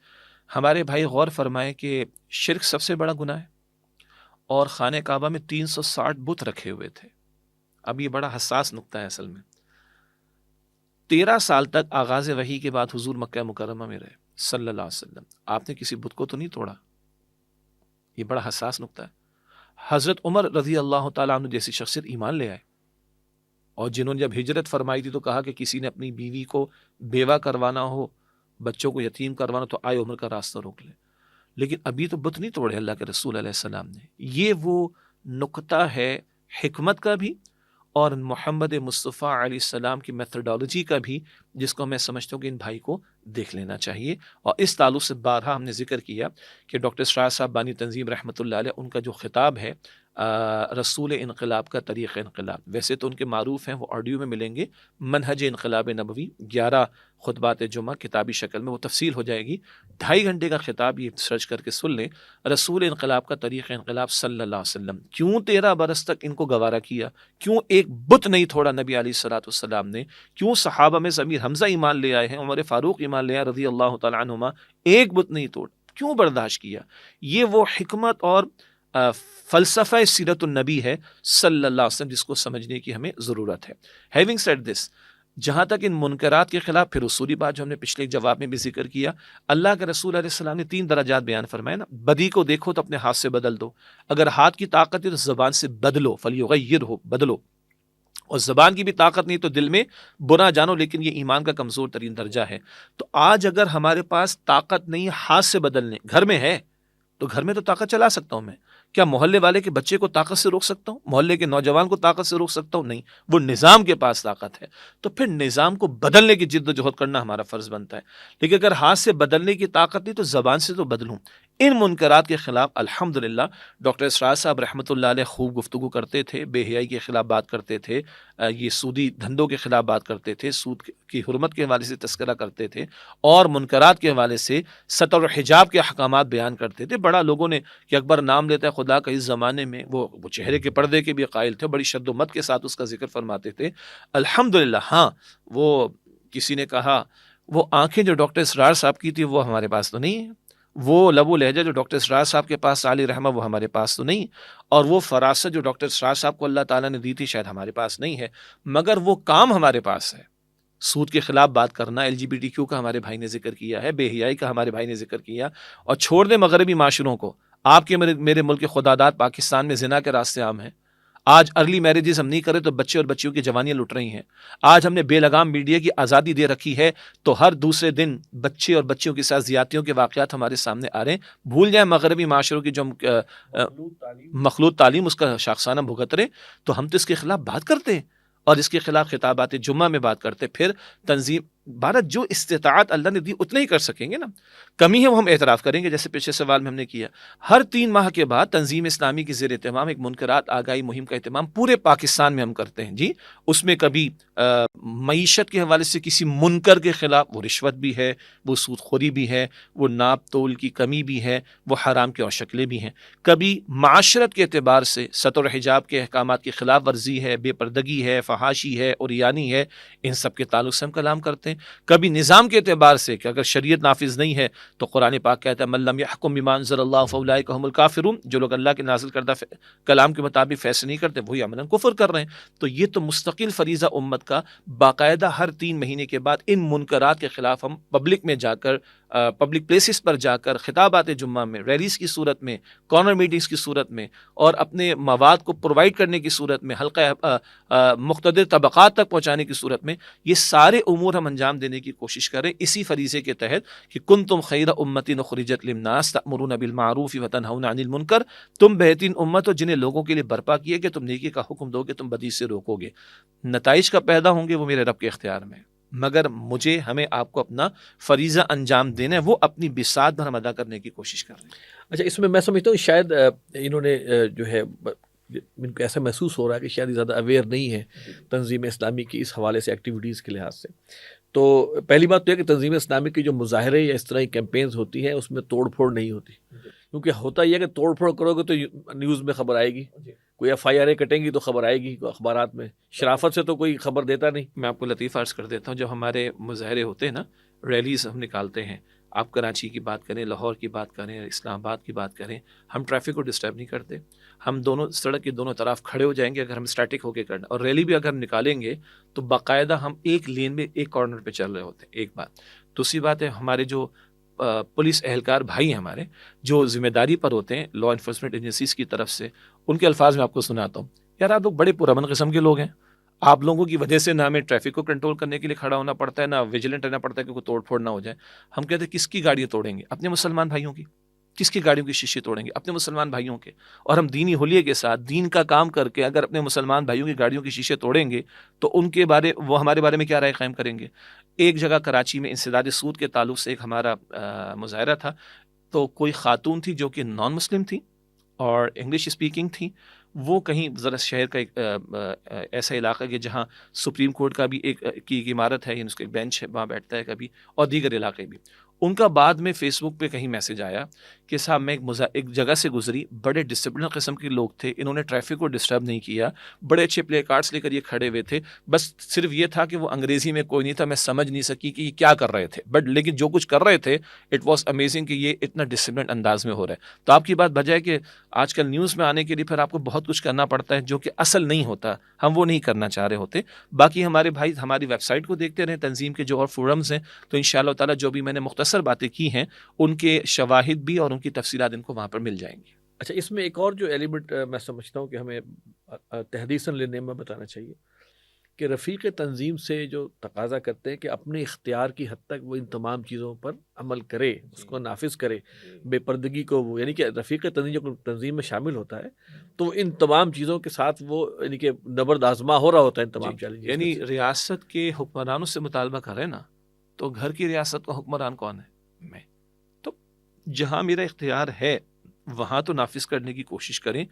ہمارے بھائی غور فرمائیں کہ شرک سب سے بڑا گناہ ہے، اور خانہ کعبہ میں 360 بت رکھے ہوئے تھے۔ اب یہ بڑا حساس نقطہ ہے اصل میں۔ 13 سال تک آغاز وحی کے بعد حضور مکہ مکرمہ میں رہے صلی اللہ علیہ وسلم، آپ نے کسی بت کو تو نہیں توڑا۔ یہ بڑا حساس نقطہ ہے۔ حضرت عمر رضی اللہ تعالیٰ عنہ جیسی شخصیت ایمان لے آئے، اور جنہوں نے جب ہجرت فرمائی تھی تو کہا کہ کسی نے اپنی بیوی کو بیوہ کروانا ہو، بچوں کو یتیم کروانا تو آئے عمر کا راستہ روک لے، لیکن ابھی تو بت نہیں توڑے اللہ کے رسول علیہ السلام نے۔ یہ وہ نقطہ ہے حکمت کا بھی اور محمد مصطفیٰ علیہ السلام کی میتھڈالوجی کا بھی، جس کو میں سمجھتا ہوں کہ ان بھائی کو دیکھ لینا چاہیے۔ اور اس تعلق سے بارہا ہم نے ذکر کیا کہ ڈاکٹر اسرار صاحب بانی تنظیم رحمۃ اللہ علیہ، ان کا جو خطاب ہے رسول انقلاب کا طریق انقلاب، ویسے تو ان کے معروف ہیں، وہ آڈیو میں ملیں گے، منہج انقلاب نبوی، 11 خطبات جمعہ کتابی شکل میں وہ تفصیل ہو جائے گی، 2.5 گھنٹے کا خطاب، یہ سرچ کر کے سن لیں۔ رسول انقلاب کا طریق انقلاب صلی اللہ علیہ وسلم، کیوں 13 برس تک ان کو گوارا کیا، کیوں ایک بت نہیں توڑا نبی علیہ الصلوۃ والسلام نے، کیوں صحابہ میں امیر حمزہ ایمان لے آئے ہیں، عمر فاروق ایمان لے آئے رضی اللہ تعالیٰ عنہما، ایک بت نہیں توڑ، کیوں برداشت کیا؟ یہ وہ حکمت اور فلسفہ سیرت النبی ہے صلی اللہ علیہ وسلم، جس کو سمجھنے کی ہمیں ضرورت ہے۔ ہیونگ سیڈ دس، جہاں تک ان منکرات کے خلاف، پھر اصولی بات جو ہم نے پچھلے جواب میں بھی ذکر کیا، اللہ کے رسول علیہ السلام نے 3 درجات بیان فرمائے نا، بدی کو دیکھو تو اپنے ہاتھ سے بدل دو، اگر ہاتھ کی طاقت ہے تو زبان سے بدلو، فلیغیرہ، بدلو، اور زبان کی بھی طاقت نہیں تو دل میں برا جانو، لیکن یہ ایمان کا کمزور ترین درجہ ہے۔ تو آج اگر ہمارے پاس طاقت نہیں ہاتھ سے بدلنے، گھر میں ہے تو گھر میں تو طاقت چلا سکتا ہوں میں، کیا محلے والے کے بچے کو طاقت سے روک سکتا ہوں؟ محلے کے نوجوان کو طاقت سے روک سکتا ہوں؟ نہیں، وہ نظام کے پاس طاقت ہے، تو پھر نظام کو بدلنے کی جد و جہد کرنا ہمارا فرض بنتا ہے۔ لیکن اگر ہاتھ سے بدلنے کی طاقت نہیں تو زبان سے تو بدلوں۔ ان منکرات کے خلاف الحمدللہ ڈاکٹر اسرار صاحب رحمۃ اللہ علیہ خوب گفتگو کرتے تھے، بے حیائی کے خلاف بات کرتے تھے، یہ سودی دھندوں کے خلاف بات کرتے تھے، سود کی حرمت کے حوالے سے تذکرہ کرتے تھے، اور منکرات کے حوالے سے ستر و حجاب کے احکامات بیان کرتے تھے۔ بڑا لوگوں نے کہ اکبر نام لیتا ہے خدا کا، اس زمانے میں وہ چہرے کے پردے کے بھی قائل تھے، بڑی شد و مت کے ساتھ اس کا ذکر فرماتے تھے۔ الحمدللہ، ہاں، وہ کسی نے کہا وہ آنکھیں جو ڈاکٹر اسرار صاحب کی تھی وہ ہمارے پاس تو نہیں ہے، وہ لب و لہجہ جو ڈاکٹر اسرار صاحب کے پاس علی رحمہ وہ ہمارے پاس تو نہیں، اور وہ فراست جو ڈاکٹر اسرار صاحب کو اللہ تعالیٰ نے دی تھی شاید ہمارے پاس نہیں ہے، مگر وہ کام ہمارے پاس ہے۔ سود کے خلاف بات کرنا، LGBTQ کا ہمارے بھائی نے ذکر کیا ہے، بے حیائی کا ہمارے بھائی نے ذکر کیا، اور چھوڑ دیں مغربی معاشروں کو، آپ کے میرے ملک خداداد پاکستان میں زنا کے راستے عام ہیں، آج ارلی میرجز ہم نہیں کرے تو بچے اور بچیوں کی جوانیاں لٹ رہی ہیں. آج ہم نے بے لگام میڈیا کی آزادی دے رکھی ہے تو ہر دوسرے دن بچے اور بچیوں کے ساتھ زیادتیوں کے واقعات ہمارے سامنے آ رہے ہیں. بھول جائیں مغربی معاشروں کی جو مخلوط تعلیم اس کا شاخسانہ بھگت رہے, تو ہم تو اس کے خلاف بات کرتے ہیں اور اس کے خلاف خطابات جمعہ میں بات کرتے. پھر تنظیم بھارت جو استطاعت اللہ نے دی اتنا ہی کر سکیں گے نا, کمی ہے وہ ہم اعتراف کریں گے. جیسے پچھلے سوال میں ہم نے کیا, ہر 3 ماہ کے بعد تنظیم اسلامی کی زیر اہتمام ایک منکرات آگاہی مہم کا اہتمام پورے پاکستان میں ہم کرتے ہیں. جی اس میں کبھی معیشت کے حوالے سے کسی منکر کے خلاف, وہ رشوت بھی ہے, وہ سود خوری بھی ہے, وہ ناپ تول کی کمی بھی ہے, وہ حرام کی اور شکلیں بھی ہیں. کبھی معاشرت کے اعتبار سے سطر حجاب کے احکامات کی خلاف ورزی ہے, بے پردگی ہے, فحاشی ہے, عریانی ہے, ان سب کے تعلق سے ہم کلام کرتے ہیں. کبھی نظام کے اعتبار سے کہ اگر شریعت نافذ نہیں ہے تو قرآن پاک کہتا ہے من لم یحکم بما انزل اللہ فاولئک هم الکافرون, جو لوگ اللہ کے نازل کردہ کلام کے مطابق فیصلے نہیں کرتے وہی عملاً کفر کر رہے ہیں. تو یہ تو مستقل فریضہ امت کا, باقاعدہ ہر 3 مہینے کے بعد ان منکرات کے خلاف ہم پبلک میں جا کر, پبلک پلیسز پر جا کر, خطابات جمعہ میں, ریلیز کی صورت میں, کارنر میٹنگز کی صورت میں, اور اپنے مواد کو پرووائڈ کرنے کی صورت میں, حلقہ مقتدر طبقات تک پہنچانے کی صورت میں, یہ سارے امور ہم انجام دینے کی کوشش کریں اسی فریضے کے تحت کہ کنتم خیر امت اخرجت للناس تأمرون بالمعروف وتنہون عن المنکر, تم بہترین امت ہو جنہیں لوگوں کے لیے برپا کیے کہ تم نیکی کا حکم دو گے, تم بدی سے روکو گے. نتائج کا پیدا ہوں گے وہ میرے رب کے اختیار میں, مگر مجھے ہمیں آپ کو اپنا فریضہ انجام دینا ہے, وہ اپنی بساط پر ہم ادا کرنے کی کوشش کر رہے ہیں.
اچھا, اس میں میں سمجھتا ہوں شاید انہوں نے جو ہے ان کو ایسا محسوس ہو رہا ہے کہ شاید زیادہ اویئر نہیں ہے تنظیم اسلامی کی اس حوالے سے ایکٹیویٹیز کے لحاظ سے. تو پہلی بات تو ہے کہ تنظیم اسلامی کی جو مظاہرے یا اس طرح کی کیمپینز ہوتی ہیں اس میں توڑ پھوڑ نہیں ہوتی, کیونکہ ہوتا یہ ہے کہ توڑ پھوڑ کرو گے تو نیوز میں خبر آئے گی, کوئی FIR کٹیں گی تو خبر آئے گی اخبارات میں, شرافت سے تو کوئی خبر دیتا نہیں.
میں آپ کو لطیفہ عرض کر دیتا ہوں, جب ہمارے مظاہرے ہوتے ہیں نا, ریلیز ہم نکالتے ہیں, آپ کراچی کی بات کریں, لاہور کی بات کریں, اسلام آباد کی بات کریں, ہم ٹریفک کو ڈسٹرب نہیں کرتے. ہم دونوں سڑک کے دونوں طرف کھڑے ہو جائیں گے اگر ہم اسٹیٹک ہو کے کرنا, اور ریلی بھی اگر ہم نکالیں گے تو باقاعدہ ہم ایک لین میں ایک کارنر پہ چل رہے ہوتے ہیں. ایک بات. دوسری بات ہے, ہمارے جو پولیس اہلکار بھائی ہیں ہمارے, جو ذمہ داری پر ہوتے ہیں لا انفورسمنٹ ایجنسیز کی طرف سے, ان کے الفاظ میں آپ کو سناتا ہوں. یار آپ لوگ بڑے پرامن قسم کے لوگ ہیں, آپ لوگوں کی وجہ سے نہ ہمیں ٹریفک کو کنٹرول کرنے کے لیے کھڑا ہونا پڑتا ہے, نہ ویجیلنٹ رہنا پڑتا ہے کہ کوئی توڑ پھوڑ نہ ہو جائے. ہم کہتے ہیں کس کی گاڑیاں توڑیں گے؟ اپنے مسلمان بھائیوں کی. کس کی گاڑیوں کی شیشے توڑیں گے؟ اپنے مسلمان بھائیوں کے. اور ہم دینی حلیے کے ساتھ دین کا کام کر کے اگر اپنے مسلمان بھائیوں کی گاڑیوں کی شیشے توڑیں گے تو ان کے بارے, وہ ہمارے بارے میں کیا رائے قائم کریں گے؟ ایک جگہ کراچی میں انسداد سود کے تعلق سے ایک ہمارا مظاہرہ تھا, تو کوئی خاتون تھی جو کہ نان مسلم تھی اور انگلش اسپیکنگ تھی. وہ کہیں ذرا شہر کا ایک ایسا علاقہ کہ جہاں سپریم کورٹ کا بھی ایک عمارت ہے, یعنی اس کا ایک بینچ ہے, وہاں بیٹھتا ہے کبھی, اور دیگر علاقے بھی. ان کا بعد میں فیس بک پہ کہیں میسج آیا کہ صاحب میں ایک جگہ سے گزری, بڑے ڈسپلن قسم کے لوگ تھے, انہوں نے ٹریفک کو ڈسٹرب نہیں کیا, بڑے اچھے پلے کارڈس لے کر یہ کھڑے ہوئے تھے, بس صرف یہ تھا کہ وہ انگریزی میں کوئی نہیں تھا, میں سمجھ نہیں سکی کہ یہ کیا کر رہے تھے, بٹ لیکن جو کچھ کر رہے تھے اٹ واز امیزنگ کہ یہ اتنا ڈسپلن انداز میں ہو رہا ہے. تو آپ کی بات بجائے کہ آج کل نیوز میں آنے کے لیے پھر آپ کو بہت کچھ کرنا پڑتا ہے جو کہ اصل نہیں ہوتا, ہم وہ نہیں کرنا چاہ رہے ہوتے. باقی ہمارے بھائی ہماری ویب سائٹ کو دیکھتے رہیں, تنظیم کے جو اور فورمز ہیں, تو انشاءاللہ تعالیٰ جو بھی میں نے مختصر باتیں کی ہیں ان کے شواہد بھی اور ان کی تفصیلات ان کو وہاں پر مل جائیں گی.
اچھا, اس میں ایک اور جو ایلیمنٹ میں سمجھتا ہوں کہ ہمیں تحدیثاً لینے میں بتانا چاہیے کہ رفیق تنظیم سے جو تقاضا کرتے ہیں کہ اپنے اختیار کی حد تک وہ ان تمام چیزوں پر عمل کرے, اس کو نافذ کرے, بے پردگی کو وہ, یعنی کہ رفیق تنظیم جو تنظیم میں شامل ہوتا ہے تو ان تمام چیزوں کے ساتھ وہ یعنی کہ نبرد آزما ہو رہا ہوتا ہے ان تمام چیلنجز.
یعنی ریاست کے حکمرانوں سے مطالبہ کریں نا, تو گھر کی ریاست کا حکمران کون ہے؟ میں. تو جہاں میرا اختیار ہے وہاں تو نافذ کرنے کی کوشش کریں,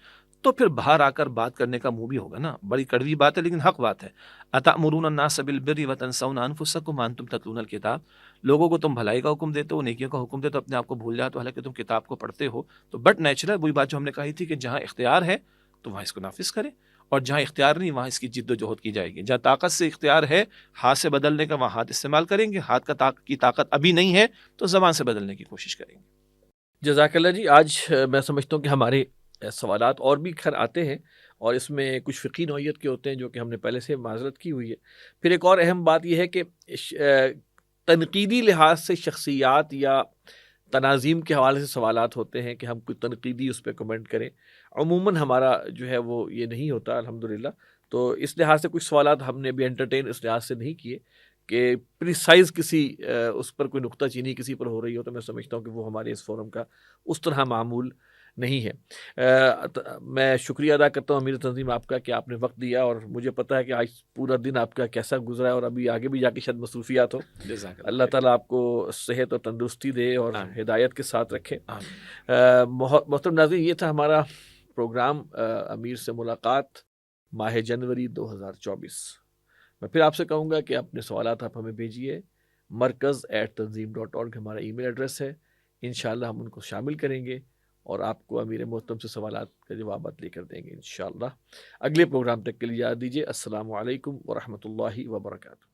تو پھر باہر آ کر بات کرنے کا منہ بھی ہوگا نا. بڑی کڑوی بات ہے لیکن حق بات ہے. اتأمرون الناس بالبر وتنسون انفسکم وانتم تتلون الکتاب, لوگوں کو تم بھلائی کا حکم دیتے ہو, نیکیوں کا حکم دیتے ہو, اپنے آپ کو بھول جاتے ہو حالانکہ تم کتاب کو پڑھتے ہو. تو بٹ نیچرل وہی بات جو ہم نے کہی تھی کہ جہاں اختیار ہے تو وہاں اس کو نافذ کریں, اور جہاں اختیار نہیں وہاں اس کی جد و جہد کی جائے گی. جہاں طاقت سے اختیار ہے ہاتھ سے بدلنے کا, وہاں ہاتھ استعمال کریں گے. ہاتھ کی طاقت ابھی نہیں ہے تو زبان سے بدلنے کی کوشش کریں گے.
جزاک اللہ جی. آج میں سمجھتا ہوں کہ ہمارے سوالات اور بھی خیر آتے ہیں, اور اس میں کچھ فقہی نوعیت کے ہوتے ہیں جو کہ ہم نے پہلے سے معذرت کی ہوئی ہے. پھر ایک اور اہم بات یہ ہے کہ تنقیدی لحاظ سے شخصیات یا تناظیم کے حوالے سے سوالات ہوتے ہیں کہ ہم کوئی تنقیدی اس پہ کمنٹ کریں, عموماً ہمارا جو ہے وہ یہ نہیں ہوتا الحمدللہ. تو اس لحاظ سے کچھ سوالات ہم نے بھی انٹرٹین اس لحاظ سے نہیں کیے کہ پریسائز کسی اس پر کوئی نکتہ چینی کسی پر ہو رہی ہو، تو میں سمجھتا ہوں کہ وہ ہمارے اس فورم کا اس طرح معمول نہیں ہے. میں شکریہ ادا کرتا ہوں امیر تنظیم آپ کا کہ آپ نے وقت دیا، اور مجھے پتہ ہے کہ آج پورا دن آپ کا کیسا گزرا ہے، اور ابھی آگے بھی جا کے شاید مصروفیات ہو.
جزاک
اللہ تعالیٰ آپ کو صحت اور تندرستی دے اور
آمین.
ہدایت کے ساتھ رکھے.
آمین.
محترم ناظرین، یہ تھا ہمارا پروگرام امیر سے ملاقات ماہ جنوری 2024. میں پھر آپ سے کہوں گا کہ اپنے سوالات آپ ہمیں بھیجیے. markaz@tanzeem.org ہمارا ای میل ایڈریس ہے. انشاءاللہ ہم ان کو شامل کریں گے اور آپ کو امیر محترم سے سوالات کا جوابات لے کر دیں گے انشاءاللہ. اگلے پروگرام تک کے لیے یاد دیجیے. السلام علیکم ورحمۃ اللہ وبرکاتہ.